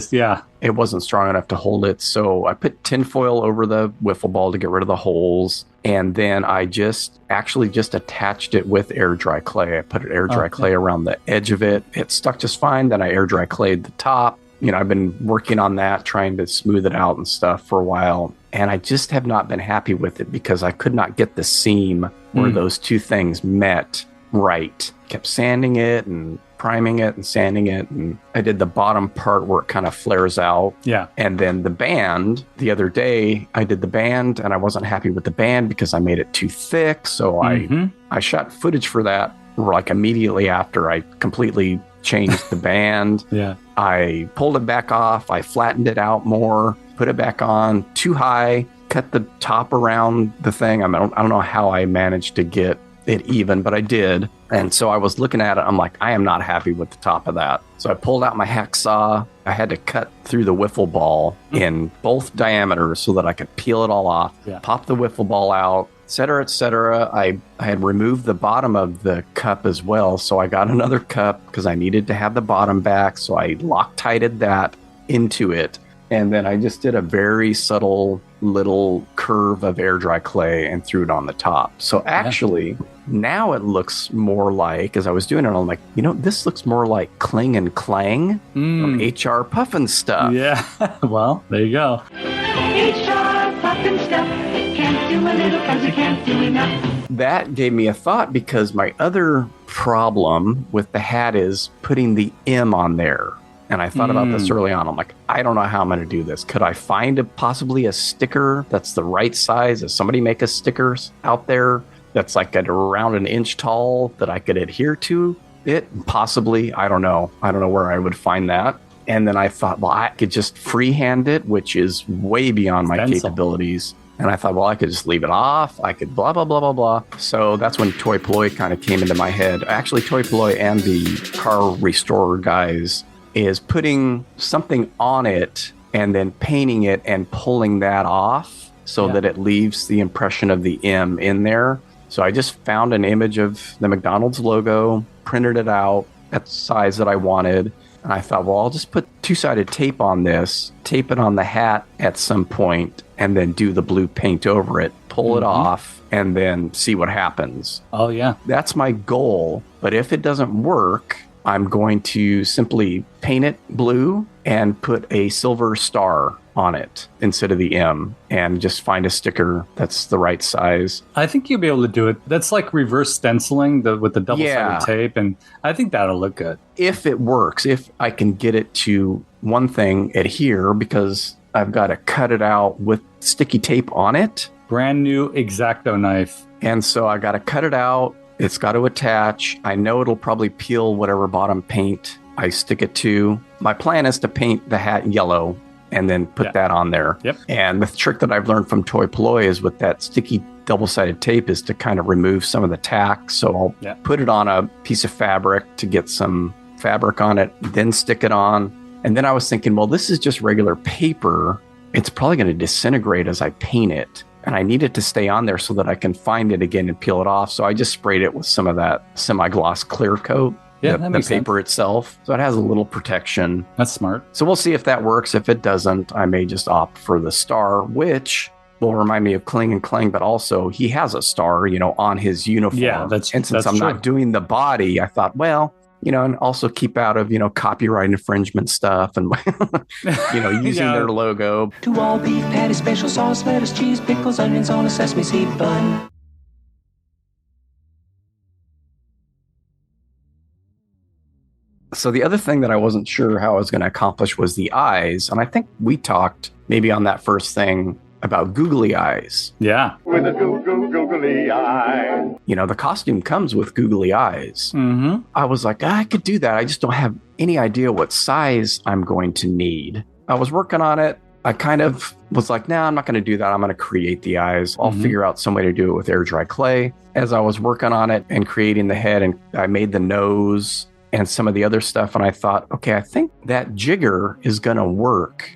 It wasn't strong enough to hold it. So I put tinfoil over the wiffle ball to get rid of the holes. And then I just attached it with air dry clay. I put air dry clay around the edge of it. It stuck just fine. Then I air dry clayed the top. You know, I've been working on that, trying to smooth it out and stuff for a while. And I just have not been happy with it because I could not get the seam where those two things met right. Kept sanding it and priming it and sanding it. And I did the bottom part where it kind of flares out. Yeah. And then the band, the other day, I did the band and I wasn't happy with the band because I made it too thick. So I shot footage for that like immediately after I completely changed the band. Yeah. I pulled it back off. I flattened it out more, put it back on too high, cut the top around the thing. I don't know how I managed to get it even, but I did. And so I was looking at it. I'm like, I am not happy with the top of that. So I pulled out my hacksaw. I had to cut through the wiffle ball in both diameters so that I could peel it all off, pop the wiffle ball out, et cetera, et cetera. I had removed the bottom of the cup as well. So I got another cup because I needed to have the bottom back. So I Loctited that into it. And then I just did a very subtle little curve of air dry clay and threw it on the top. So actually, now it looks more like, as I was doing it, I'm like, you know, this looks more like Cling and Clang from HR Puffin stuff. Yeah. Well, there you go. HR Puffin stuff. Can't do a little 'cause you can't do enough. That gave me a thought because my other problem with the hat is putting the M on there. And I thought about this early on. I'm like, I don't know how I'm going to do this. Could I find possibly a sticker that's the right size? Does somebody make a stickers out there that's like around an inch tall that I could adhere to it? Possibly. I don't know. I don't know where I would find that. And then I thought, well, I could just freehand it, which is way beyond my capabilities. And I thought, well, I could just leave it off. I could blah, blah, blah, blah, blah. So that's when Toy Ploy kind of came into my head. Actually, Toy Ploy and the car restorer guys is putting something on it and then painting it and pulling that off so that it leaves the impression of the M in there. So I just found an image of the McDonald's logo, printed it out at the size that I wanted. And I thought, well, I'll just put two-sided tape on this, tape it on the hat at some point, and then do the blue paint over it, pull it off, and then see what happens. Oh, yeah. That's my goal. But if it doesn't work, I'm going to simply paint it blue and put a silver star on it instead of the M and just find a sticker that's the right size. I think you'll be able to do it. That's like reverse stenciling with the double-sided tape, and I think that'll look good. If it works, if I can get it to, one thing, adhere, because I've got to cut it out with sticky tape on it. Brand new X-Acto knife. And so I got to cut it out. It's got to attach. I know it'll probably peel whatever bottom paint I stick it to. My plan is to paint the hat yellow and then put that on there. Yep. And the trick that I've learned from Toy Ploy is with that sticky double-sided tape is to kind of remove some of the tack. So I'll put it on a piece of fabric to get some fabric on it, then stick it on. And then I was thinking, well, this is just regular paper. It's probably going to disintegrate as I paint it. And I need it to stay on there so that I can find it again and peel it off. So I just sprayed it with some of that semi-gloss clear coat. Yeah, the paper itself. So it has a little protection. That's smart. So we'll see if that works. If it doesn't, I may just opt for the star, which will remind me of Kling and Kling, but also he has a star, on his uniform. Yeah, and since I'm not doing the body, I thought, well, and also keep out of, copyright infringement stuff and, using their logo. 2 all beef patty, special sauce, lettuce, cheese, pickles, onions on a sesame seed bun. So the other thing that I wasn't sure how I was going to accomplish was the eyes. And I think we talked maybe on that first thing about googly eyes. Yeah. With a googly eye. The costume comes with googly eyes. Mm-hmm. I was like, I could do that. I just don't have any idea what size I'm going to need. I was working on it. I kind of was like, I'm not going to do that. I'm going to create the eyes. I'll figure out some way to do it with air dry clay. As I was working on it and creating the head, and I made the nose and some of the other stuff. And I thought, okay, I think that jigger is going to work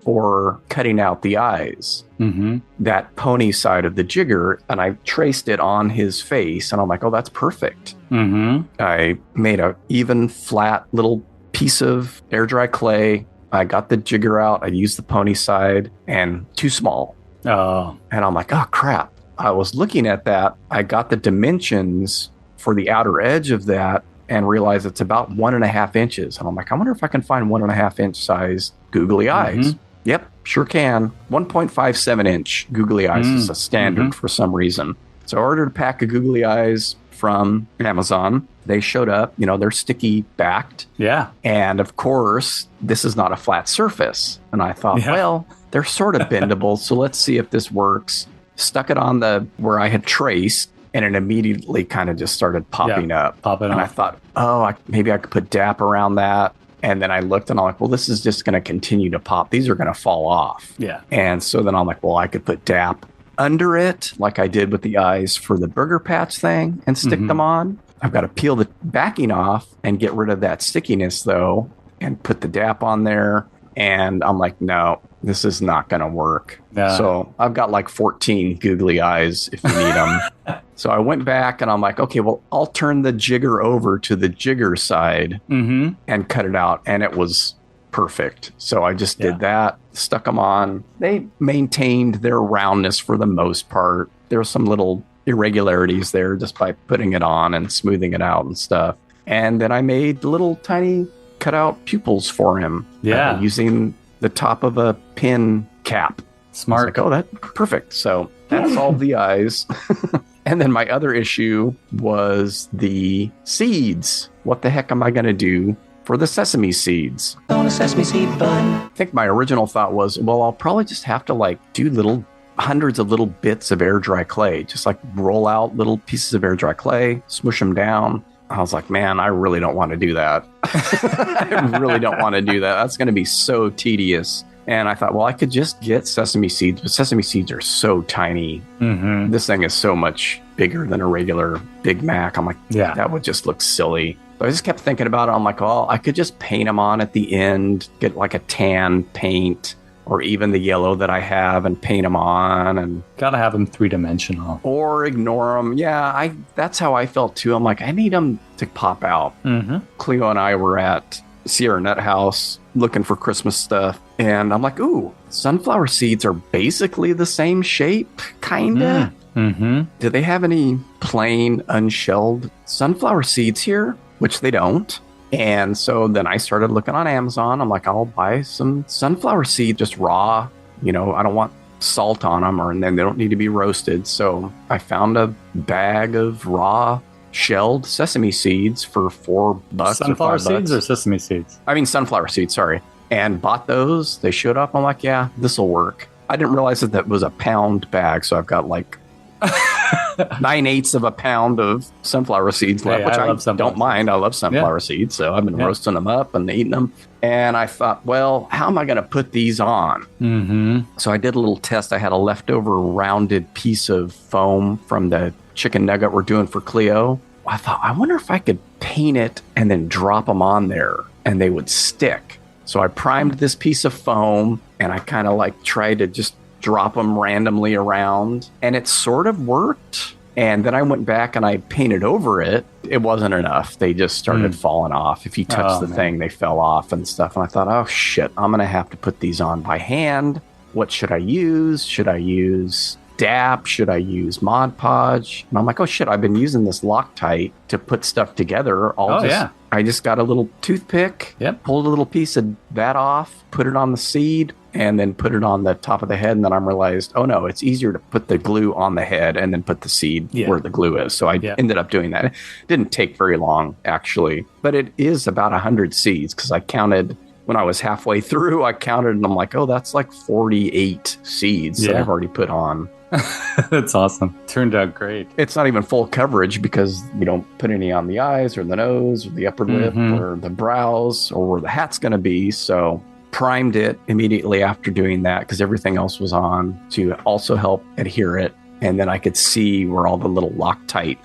for cutting out the eyes. Mm-hmm. That pony side of the jigger. And I traced it on his face. And I'm like, oh, that's perfect. Mm-hmm. I made a even flat little piece of air dry clay. I got the jigger out. I used the pony side and too small. Oh. And I'm like, oh, crap. I was looking at that. I got the dimensions for the outer edge of that and realized it's about 1.5 inches. And I'm like, I wonder if I can find 1.5 inch size googly eyes. Yep, sure can. 1.57 inch googly eyes is a standard for some reason. So I ordered a pack of googly eyes from Amazon. They showed up, they're sticky backed. Yeah. And of course, this is not a flat surface. And I thought, well, they're sort of bendable. So let's see if this works. Stuck it on where I had traced, and it immediately kind of just started popping up. And I thought, maybe I could put DAP around that. And then I looked and I'm like, well, this is just going to continue to pop. These are going to fall off. Yeah. And so then I'm like, well, I could put DAP under it like I did with the eyes for the burger patch thing and stick them on. I've got to peel the backing off and get rid of that stickiness though and put the DAP on there. And I'm like, no, this is not going to work. So I've got like 14 googly eyes if you need them. So I went back and I'm like, okay, well, I'll turn the jigger over to the jigger side and cut it out. And it was perfect. So I just did that, stuck them on. They maintained their roundness for the most part. There were some little irregularities there just by putting it on and smoothing it out and stuff. And then I made little tiny cutout pupils for him. Using the top of a pin cap. Smart. Like, oh, that's perfect. So that solved the eyes. And then my other issue was the seeds. What the heck am I going to do for the sesame seeds? On a sesame seed bun. I think my original thought was, well, I'll probably just have to do hundreds of little bits of air dry clay. Just roll out little pieces of air dry clay, smush them down. I was like, man, I really don't want to do that. I really don't want to do that. That's going to be so tedious. And I thought, well, I could just get sesame seeds, but sesame seeds are so tiny. This thing is so much bigger than a regular Big Mac. I'm like, that would just look silly. So I just kept thinking about it. I'm like, well, I could just paint them on at the end, get like a tan paint, or even the yellow that I have and paint them on. And gotta have them 3-dimensional. Or ignore them. Yeah, that's how I felt too. I'm like, I need them to pop out. Cleo and I were at Sierra Nut House looking for Christmas stuff. And I'm like, ooh, sunflower seeds are basically the same shape, kinda. Do they have any plain, unshelled sunflower seeds here? Which they don't. And so then I started looking on Amazon. I'm like, I'll buy some sunflower seeds, just raw. I don't want salt on them, and then they don't need to be roasted. So I found a bag of raw shelled sesame seeds for $4. Sunflower or $5. seeds or sesame seeds? I mean, sunflower seeds, sorry. And bought those. They showed up. I'm like, yeah, this will work. I didn't realize that was a pound bag. So I've got 9/8 of a pound of sunflower seeds left, which I don't mind. I love sunflower seeds. So I've been roasting them up and eating them. And I thought, well, how am I going to put these on? So I did a little test. I had a leftover rounded piece of foam from the chicken nugget we're doing for Cleo. I thought, I wonder if I could paint it and then drop them on there and they would stick. So I primed this piece of foam and I kind of tried to just drop them randomly around, and it sort of worked. And then I went back and I painted over it. It wasn't enough. They just started falling off. If you touch the thing, they fell off and stuff. And I thought, oh, shit, I'm going to have to put these on by hand. What should I use? Should I use DAP? Should I use Mod Podge? And I'm like, oh, shit, I've been using this Loctite to put stuff together. I just got a little toothpick, pulled a little piece of that off, put it on the seed, and then put it on the top of the head. And then I realized, oh no, it's easier to put the glue on the head and then put the seed where the glue is. So I ended up doing that. It didn't take very long, actually, but it is about 100 seeds because I counted when I was halfway through, I counted and I'm like, oh, that's like 48 seeds that I've already put on. That's awesome. Turned out great. It's not even full coverage because you don't put any on the eyes or the nose or the upper lip or the brows or where the hat's going to be. So primed it immediately after doing that because everything else was on to also help adhere it. And then I could see where all the little Loctite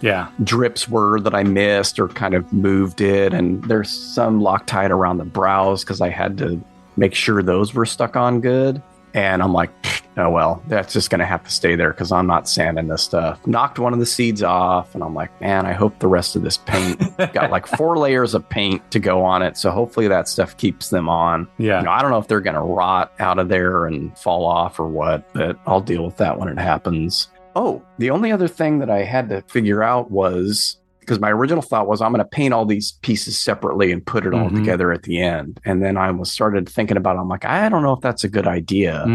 drips were that I missed or kind of moved it. And there's some Loctite around the brows because I had to make sure those were stuck on good. And I'm like, oh, well, that's just going to have to stay there because I'm not sanding this stuff. Knocked one of the seeds off, and I'm like, man, I hope the rest of this paint got like 4 layers of paint to go on it. So hopefully that stuff keeps them on. Yeah. I don't know if they're going to rot out of there and fall off or what, but I'll deal with that when it happens. Oh, the only other thing that I had to figure out was, because my original thought was I'm going to paint all these pieces separately and put it all together at the end. And then I started thinking about it. I'm like, I don't know if that's a good idea.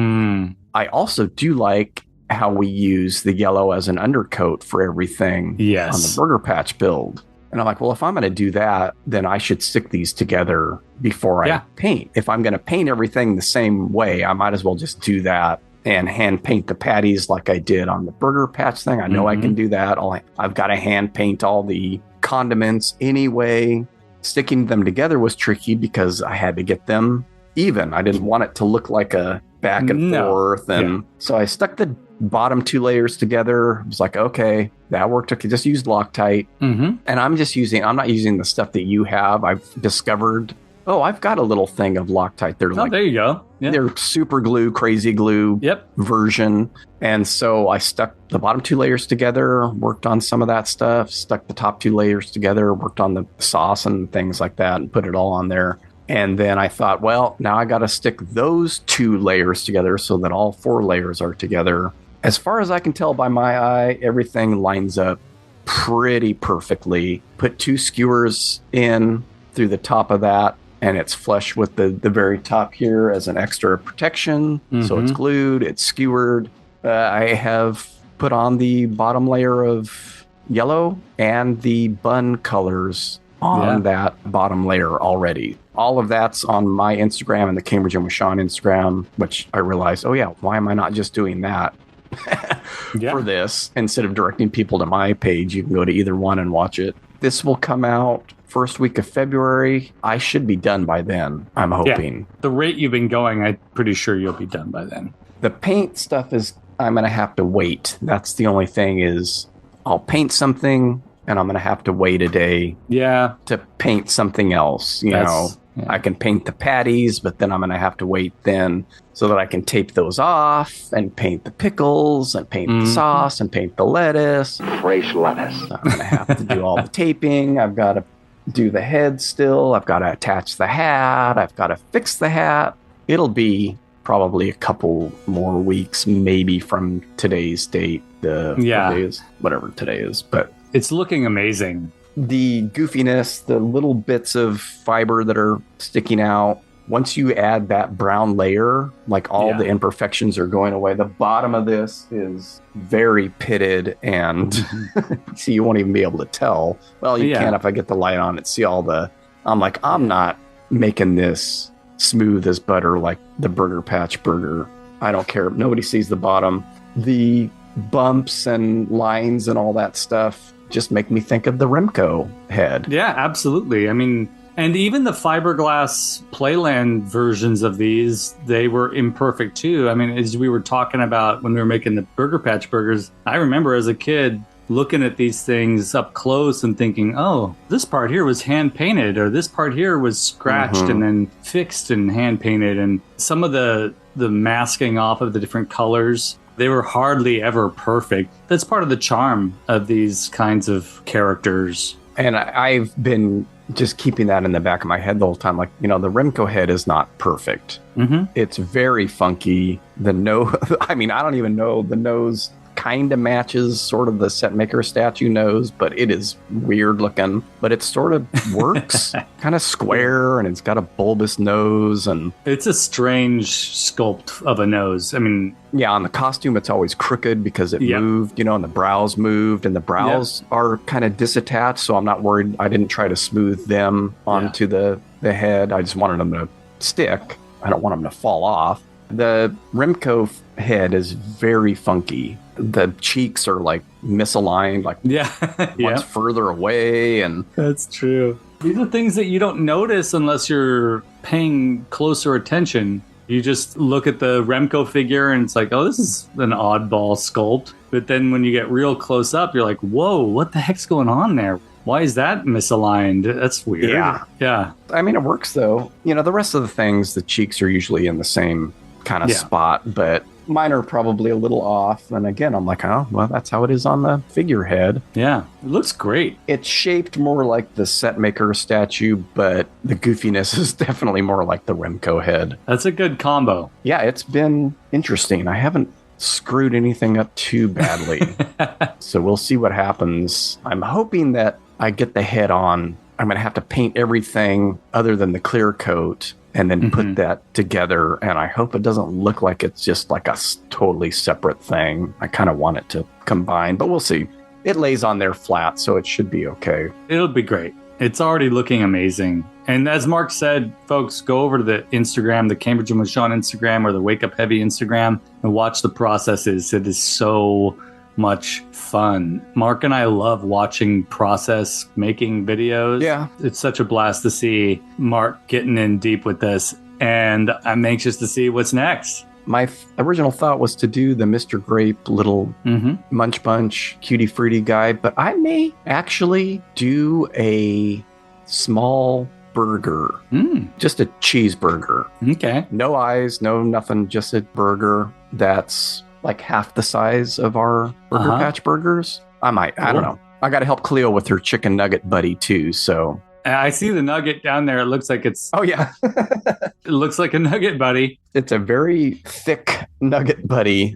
I also do like how we use the yellow as an undercoat for everything on the Burger Patch build. And I'm like, well, if I'm going to do that, then I should stick these together before I paint. If I'm going to paint everything the same way, I might as well just do that and hand paint the patties like I did on the Burger Patch thing. I know I can do that. I've got to hand paint all the condiments anyway. Sticking them together was tricky because I had to get them even. I didn't want it to look like a back and forth. And so I stuck the bottom 2 layers together. I was like, okay, that worked. I could just use Loctite. And I'm not using the stuff that you have. I've discovered, I've got a little thing of Loctite. They're there you go. Yeah. They're super glue, crazy glue version. And so I stuck the bottom 2 layers together, worked on some of that stuff, stuck the top 2 layers together, worked on the sauce and things like that, and put it all on there. And then I thought, well, now I got to stick those 2 layers together so that all 4 layers are together. As far as I can tell by my eye, everything lines up pretty perfectly. Put 2 skewers in through the top of that, and it's flush with the very top here as an extra protection. So it's glued, it's skewered. I have put on the bottom layer of yellow and the bun colors on that bottom layer already. All of that's on my Instagram and the Cambridge and with Sean Instagram, which I realized, why am I not just doing that for this? Instead of directing people to my page, you can go to either one and watch it. This will come out first week of February. I should be done by then, I'm hoping. The rate you've been going, I'm pretty sure you'll be done by then. The paint stuff is, I'm going to have to wait. That's the only thing is I'll paint something and I'm going to have to wait a day to paint something else. You know, I can paint the patties, but then I'm going to have to wait then so that I can tape those off and paint the pickles and paint the sauce and paint the lettuce. Fresh lettuce. So I'm going to have to do all the taping. I've got to do the head still. I've got to attach the hat. I've got to fix the hat. It'll be probably a couple more weeks, maybe from today's date. Whatever today is, but it's looking amazing. The goofiness, the little bits of fiber that are sticking out. Once you add that brown layer, like all the imperfections are going away. The bottom of this is very pitted and see, you won't even be able to tell. Well, you can if I get the light on it, see all the, I'm not making this smooth as butter like the Burger Patch burger. I don't care. Nobody sees the bottom. The bumps and lines and all that stuff just make me think of the Remco head. Yeah, absolutely. I mean, and even the fiberglass Playland versions of these, they were imperfect too. I mean, as we were talking about when we were making the Burger Patch burgers, I remember as a kid looking at these things up close and thinking, oh, this part here was hand painted, or this part here was scratched and then fixed and hand painted. And some of the masking off of the different colors, They were hardly ever perfect. That's part of the charm of these kinds of characters. And I've been just keeping that in the back of my head the whole time. Like, the Remco head is not perfect. Mm-hmm. It's very funky. The nose, I don't even know. The nose kind of matches sort of the set maker statue nose, but it is weird looking. But it sort of works. Kind of square, and it's got a bulbous nose. And it's a strange sculpt of a nose. Yeah, on the costume, it's always crooked because it moved, and the brows moved, and the brows are kind of disattached, so I'm not worried. I didn't try to smooth them onto the head. I just wanted them to stick. I don't want them to fall off. The Remco head is very funky. The cheeks are like misaligned, like one's further away, and that's true. These are things that you don't notice unless you're paying closer attention. You just look at the Remco figure and it's like, oh, this is an oddball sculpt. But then when you get real close up, you're like, whoa, what the heck's going on there? Why is that misaligned? That's weird. Yeah. It works though. The rest of the things, the cheeks are usually in the same kind of spot, but mine are probably a little off. And again, I'm like, oh, well, that's how it is on the figurehead. Yeah, it looks great. It's shaped more like the set maker statue, but the goofiness is definitely more like the Remco head. That's a good combo. Yeah, it's been interesting. I haven't screwed anything up too badly. So we'll see what happens. I'm hoping that I get the head on. I'm going to have to paint everything other than the clear coat and then put that together. And I hope it doesn't look like it's just like a totally separate thing. I kind of want it to combine, but we'll see. It lays on there flat, so it should be okay. It'll be great. It's already looking amazing. And as Mark said, folks, go over to the Instagram, the Cambridge and with Sean Instagram or the Wake Up Heavy Instagram and watch the processes. It is so much fun. Mark and I love watching process making videos. Yeah. It's such a blast to see Mark getting in deep with this. And I'm anxious to see what's next. My original thought was to do the Mr. Grape little Munch Bunch Cutie Fruity guy, but I may actually do a small burger. Just a cheeseburger. Okay. No eyes, no nothing, just a burger that's like half the size of our Burger Patch burgers. I don't know. I got to help Cleo with her chicken nugget buddy too, so. I see the nugget down there. It looks like it's... Oh, yeah. It looks like a nugget buddy. It's a very thick nugget buddy.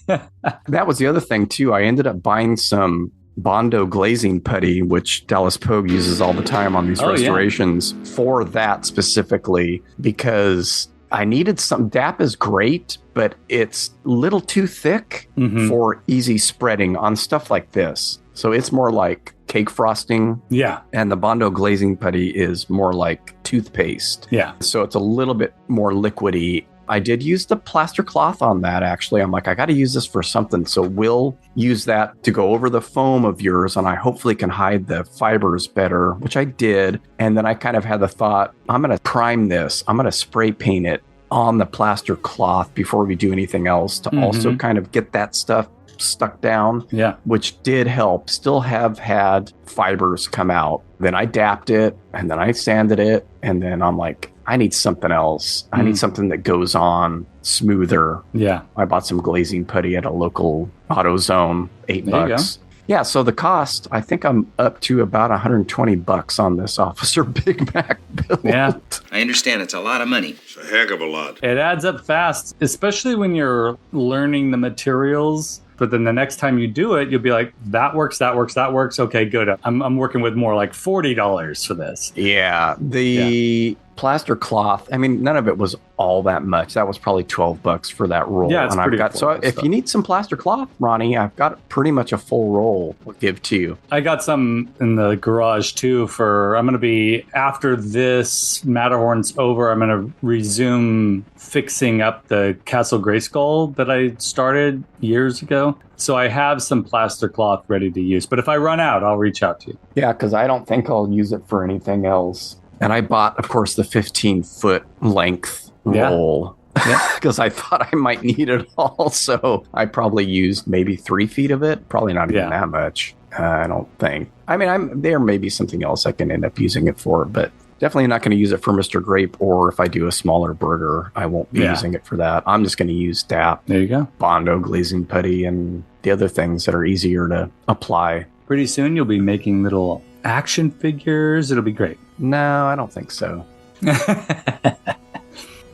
That was the other thing, too. I ended up buying some Bondo glazing putty, which Dallas Pogue uses all the time on these restorations for that specifically, because I needed some... DAP is great, but it's a little too thick for easy spreading on stuff like this. So it's more like cake frosting. Yeah. And the Bondo glazing putty is more like toothpaste. Yeah. So it's a little bit more liquidy. I did use the plaster cloth on that, actually. I'm like, I got to use this for something. So we'll use that to go over the foam of yours, and I hopefully can hide the fibers better, which I did. And then I kind of had the thought, I'm going to prime this. I'm going to spray paint it on the plaster cloth before we do anything else to also kind of get that stuff stuck down, which did help. Still have had fibers come out. Then I dapped it, and then I sanded it, and then I'm like, I need something else. I need something that goes on smoother. Yeah. I bought some glazing putty at a local AutoZone, $8. Yeah, so the cost, I think I'm up to about $120 on this Officer Big Mac build. Yeah. I understand it's a lot of money. It's a heck of a lot. It adds up fast, especially when you're learning the materials. But then the next time you do it, you'll be like, that works. Okay, good. I'm working with more like $40 for this. Yeah. The plaster cloth, I mean, none of it was all that much. That was probably $12 for that roll. Yeah, it's pretty so if you need some plaster cloth, Ronnie, I've got pretty much a full roll I'll give to you. I got some in the garage too I'm going to be, after this Matterhorn's over, I'm going to resume fixing up the Castle Grayskull that I started years ago. So I have some plaster cloth ready to use. But if I run out, I'll reach out to you. Yeah, because I don't think I'll use it for anything else. And I bought, of course, the 15-foot length roll because I thought I might need it all. So I probably used maybe 3 feet of it. Probably not even that much. I don't think. I mean, there may be something else I can end up using it for, but Definitely not going to use it for Mr. Grape, or if I do a smaller burger, I won't be using it for that. I'm just going to use DAP. There you go. Bondo glazing putty and the other things that are easier to apply. Pretty soon you'll be making little action figures. It'll be great. No, I don't think so.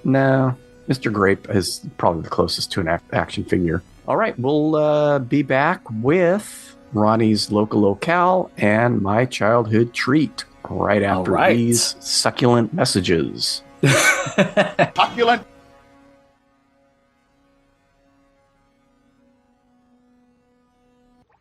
No, Mr. Grape is probably the closest to an action figure. All right, we'll be back with Ronnie's Local Locale and my childhood treat right after these succulent messages. Succulent.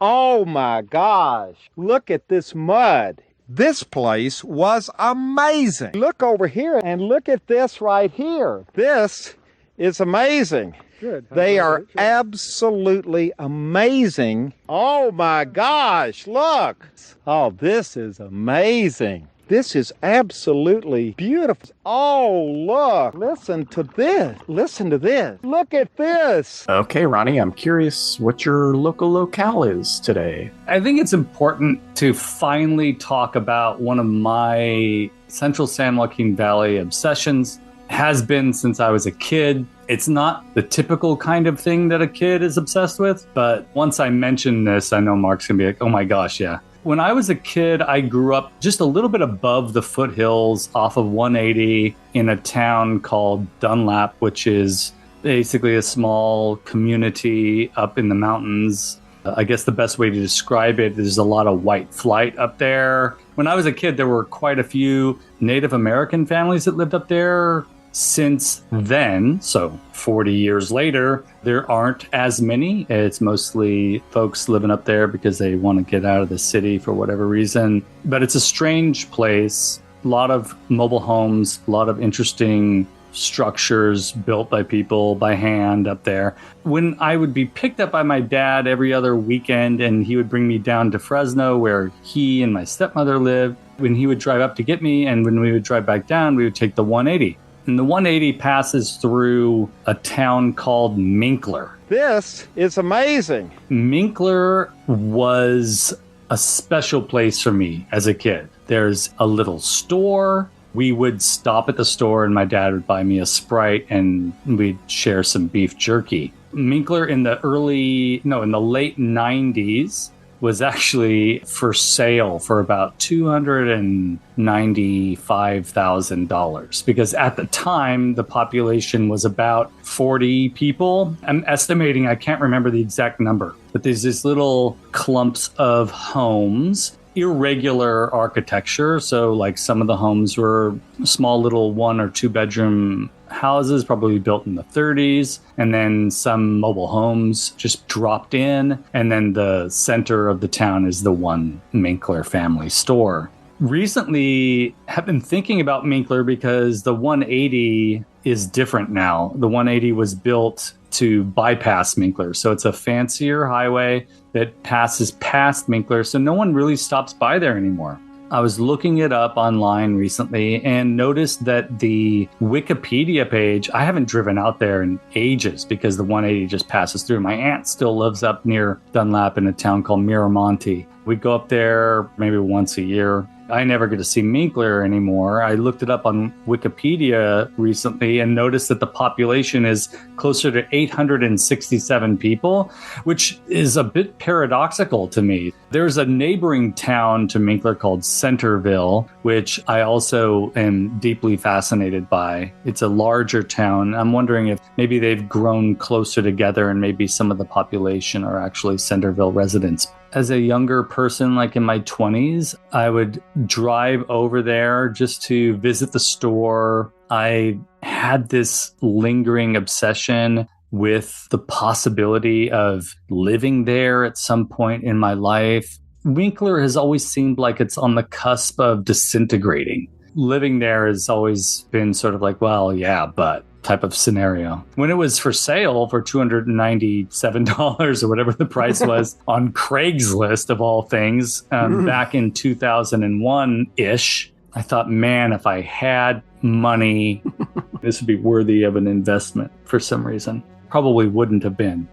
Oh my gosh, look at this mud. This place was amazing. Look over here and look at this right here. This is amazing. Good. They are absolutely amazing. Oh my gosh, look. Oh, this is amazing. This is absolutely beautiful. Oh, look. Listen to this. Listen to this. Look at this. Okay, Ronnie, I'm curious what your local locale is today. I think it's important to finally talk about one of my Central San Joaquin Valley obsessions. Has been since I was a kid. It's not the typical kind of thing that a kid is obsessed with, but once I mention this, I know Mark's gonna be like, oh my gosh, yeah. When I was a kid, I grew up just a little bit above the foothills off of 180 in a town called Dunlap, which is basically a small community up in the mountains. I guess the best way to describe it is a lot of white flight up there. When I was a kid, there were quite a few Native American families that lived up there. Since then, so 40 years later, there aren't as many. It's mostly folks living up there because they want to get out of the city for whatever reason. But it's a strange place. A lot of mobile homes, a lot of interesting structures built by people by hand up there. When I would be picked up by my dad every other weekend and he would bring me down to Fresno where he and my stepmother lived, when he would drive up to get me and when we would drive back down, we would take the 180. And the 180 passes through a town called Minkler. This is amazing. Minkler was a special place for me as a kid. There's a little store. We would stop at the store and my dad would buy me a Sprite and we'd share some beef jerky. Minkler in the late 90s was actually for sale for about $295,000 because at the time the population was about 40 people. I'm estimating, I can't remember the exact number, but there's these little clumps of homes, irregular architecture. So like some of the homes were small little 1 or 2 bedroom houses, probably built in the 30s, and then some mobile homes just dropped in, and then the center of the town is the one Minkler family store. Recently, have been thinking about Minkler because the 180 is different now. The 180 was built to bypass Minkler, so it's a fancier highway that passes past Minkler, so no one really stops by there anymore. I was looking it up online recently and noticed that the Wikipedia page, I haven't driven out there in ages because the 180 just passes through. My aunt still lives up near Dunlap in a town called Miramonte. We go up there maybe once a year. I never get to see Minkler anymore. I looked it up on Wikipedia recently and noticed that the population is closer to 867 people, which is a bit paradoxical to me. There's a neighboring town to Minkler called Centerville, which I also am deeply fascinated by. It's a larger town. I'm wondering if maybe they've grown closer together and maybe some of the population are actually Centerville residents. As a younger person, like in my 20s, I would drive over there just to visit the store. I had this lingering obsession with the possibility of living there at some point in my life. Minkler has always seemed like it's on the cusp of disintegrating. Living there has always been sort of like, well, yeah, but type of scenario. When it was for sale for $297 or whatever the price was on Craigslist of all things, back in 2001-ish, I thought, man, if I had money, this would be worthy of an investment for some reason. Probably wouldn't have been.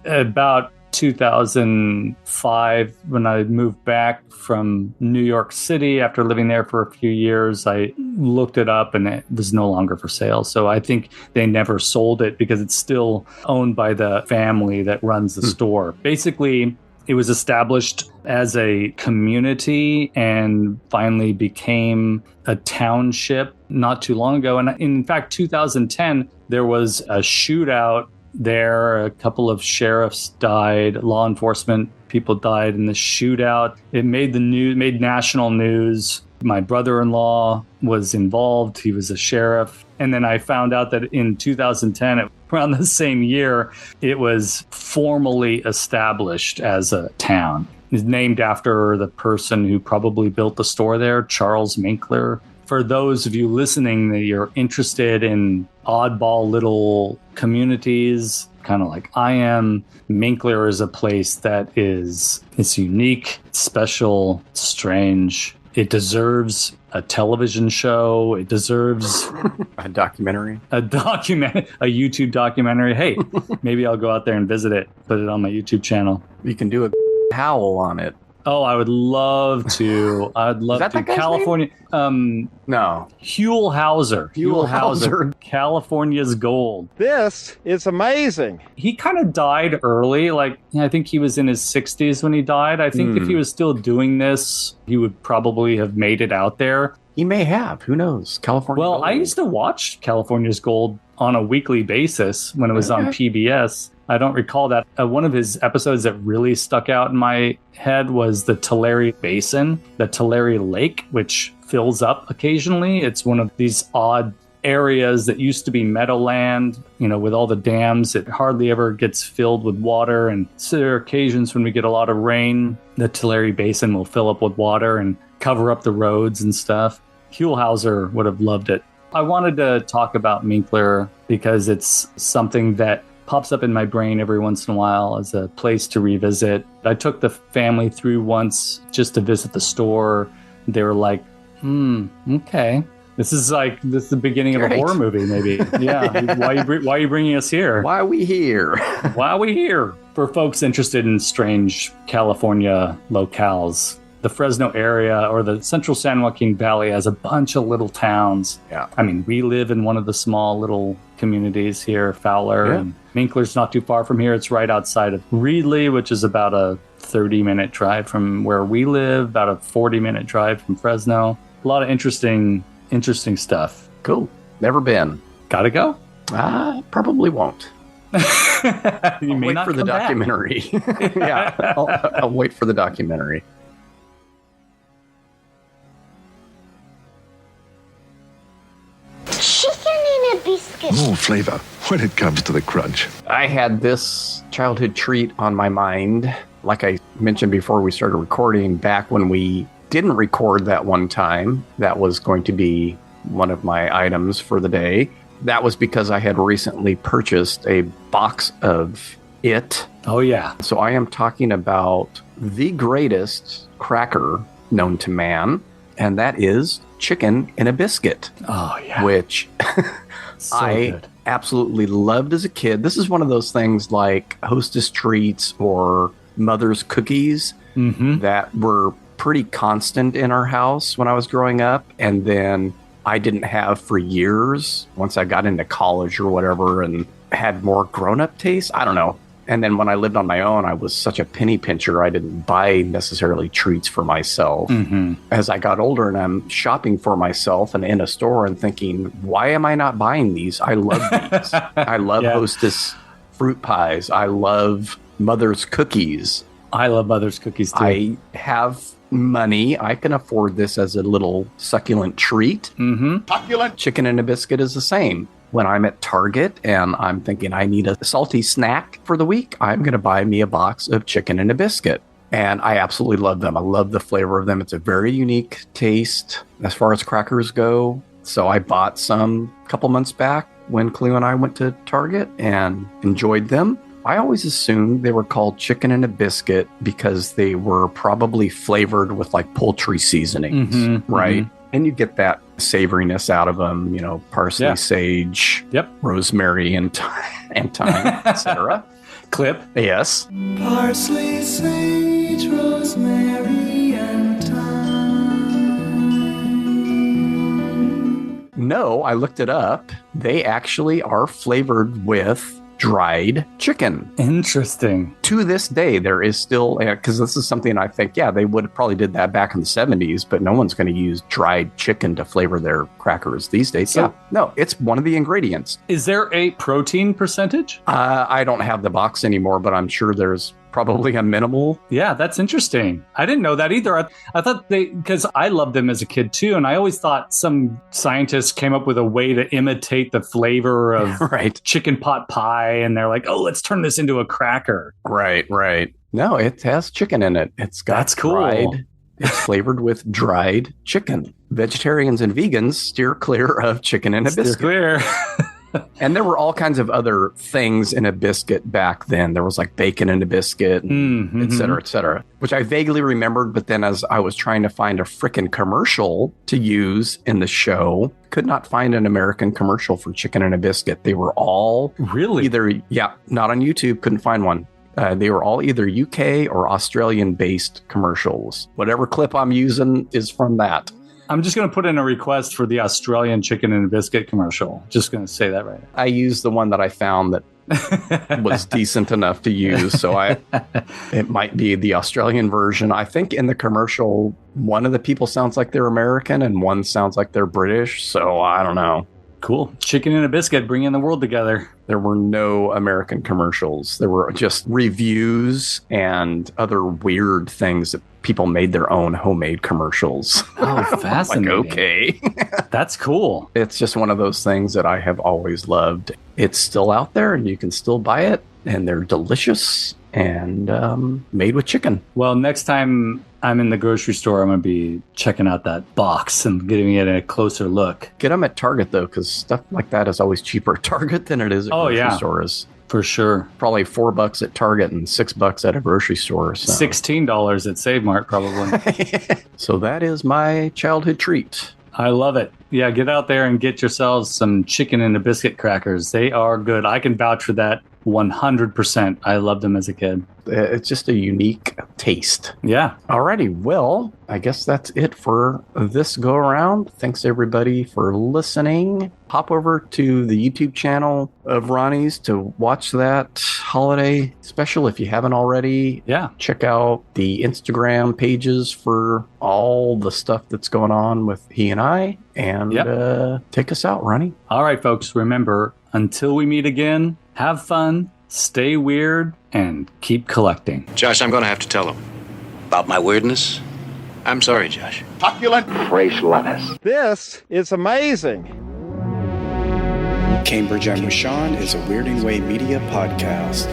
About 2005, when I moved back from New York City after living there for a few years, I looked it up and it was no longer for sale. So I think they never sold it because it's still owned by the family that runs the store. Basically, it was established as a community and finally became a township not too long ago. And in fact, 2010, there was a shootout there. A couple of sheriffs died, law enforcement people died in the shootout. It made the news, made national news. My brother-in-law was involved. He was a sheriff. And then I found out that in 2010, around the same year, it was formally established as a town. It's named after the person who probably built the store there, Charles Minkler. For those of you listening that you're interested in oddball little communities, kind of like I am, Minkler is a place that it's unique, special, strange. It deserves a television show. It deserves a documentary. A YouTube documentary. Hey, maybe I'll go out there and visit it, put it on my YouTube channel. You can do a howl on it. Oh, I would love to. I'd love to. California. No. Huell Hauser. California's Gold. This is amazing. He kind of died early. Like, I think he was in his 60s when he died. I think if he was still doing this, he would probably have made it out there. He may have. Who knows? California Gold. I used to watch California's Gold on a weekly basis when it was on PBS. I don't recall that. One of his episodes that really stuck out in my head was the Tulare Basin, the Tulare Lake, which fills up occasionally. It's one of these odd areas that used to be meadowland, with all the dams. It hardly ever gets filled with water. And so there are occasions when we get a lot of rain, the Tulare Basin will fill up with water and cover up the roads and stuff. Huell Hauser would have loved it. I wanted to talk about Minkler because it's something that pops up in my brain every once in a while as a place to revisit. I took the family through once just to visit the store. They were like, okay. This is the beginning of a horror movie, maybe. Yeah. Why are you bringing us here? Why are we here? Why are we here? For folks interested in strange California locales, the Fresno area or the central San Joaquin Valley has a bunch of little towns. Yeah. I mean, we live in one of the small little communities here, Fowler. Yeah. And Minkler's not too far from here. It's right outside of Reedley, which is about a 30-minute drive from where we live, about a 40-minute drive from Fresno. A lot of interesting stuff. Cool. Never been. Gotta go? I probably won't. You may wait not for the documentary. Yeah, I'll wait for the documentary. Chicken in a biscuit. More flavor when it comes to the crunch. I had this childhood treat on my mind, like I mentioned before we started recording, back when we didn't record that one time. That was going to be one of my items for the day. That was because I had recently purchased a box of it. Oh, yeah. So I am talking about the greatest cracker known to man, and that is chicken in a biscuit. Oh, yeah. Which so I good. Absolutely loved as a kid. This is one of those things like Hostess treats or Mother's cookies that were pretty constant in our house when I was growing up. And then I didn't have for years once I got into college or whatever and had more grown-up taste. I don't know. And then when I lived on my own, I was such a penny pincher. I didn't buy necessarily treats for myself. As I got older and I'm shopping for myself and in a store and thinking, why am I not buying these? I love these. I love Hostess fruit pies. I love Mother's cookies. I love Mother's cookies too. I have money. I can afford this as a little succulent treat. Succulent. Chicken in a biscuit is the same. When I'm at Target and I'm thinking I need a salty snack for the week, I'm going to buy me a box of chicken in a biscuit. And I absolutely love them. I love the flavor of them. It's a very unique taste as far as crackers go. So I bought some a couple months back when Cleo and I went to Target and enjoyed them. I always assumed they were called chicken in a biscuit because they were probably flavored with like poultry seasonings, right? And you get that savoriness out of them, parsley, sage, rosemary, and thyme, etc. Clip. Yes. Parsley, sage, rosemary, and thyme. No, I looked it up. They actually are flavored with dried chicken. Interesting. To this day, there is still, because this is something I think, they would probably did that back in the 70s, but no one's going to use dried chicken to flavor their crackers these days. No, it's one of the ingredients. Is there a protein percentage? I don't have the box anymore, but I'm sure there's probably a minimal. Yeah, that's interesting. I didn't know that either. I thought because I loved them as a kid too, and I always thought some scientists came up with a way to imitate the flavor of chicken pot pie, and they're like, oh, let's turn this into a cracker. Right. No, it has chicken in it. It's got That's cool. dried. It's flavored with dried chicken. Vegetarians and vegans steer clear of chicken in a biscuit. Steer clear. And there were all kinds of other things in a biscuit back then. There was like bacon in a biscuit, et cetera, which I vaguely remembered. But then as I was trying to find a frickin' commercial to use in the show, could not find an American commercial for chicken in a biscuit. They were all either, not on YouTube, couldn't find one. They were all either UK or Australian-based commercials. Whatever clip I'm using is from that. I'm just going to put in a request for the Australian chicken and biscuit commercial. Just going to say that right now. I used the one that I found that was decent enough to use. So it might be the Australian version. I think in the commercial, one of the people sounds like they're American and one sounds like they're British. So I don't know. Cool. Chicken and a biscuit, bringing the world together. There were no American commercials. There were just reviews and other weird things that people made their own homemade commercials. Oh, fascinating. Like, okay. That's cool. It's just one of those things that I have always loved. It's still out there and you can still buy it and they're delicious and made with chicken. Well, next time I'm in the grocery store, I'm going to be checking out that box and giving it a closer look. Get them at Target, though, because stuff like that is always cheaper at Target than it is at grocery stores. For sure. Probably $4 at Target and $6 at a grocery store. So. $16 at Save Mart, probably. So that is my childhood treat. I love it. Yeah, get out there and get yourselves some chicken and a biscuit crackers. They are good. I can vouch for that 100%. I loved them as a kid. It's just a unique taste. Yeah. Alrighty. Well, I guess that's it for this go around. Thanks everybody for listening. Hop over to the YouTube channel of Ronnie's to watch that holiday special if you haven't already. Yeah. Check out the Instagram pages for all the stuff that's going on with he and I. And take us out, Ronnie. All right, folks. Remember, until we meet again, have fun, stay weird, and keep collecting. Josh, I'm going to have to tell him. About my weirdness? I'm sorry, Josh. Succulent fresh lettuce. This is amazing. Cambridge and Rashawn is a Weirding Way Media podcast.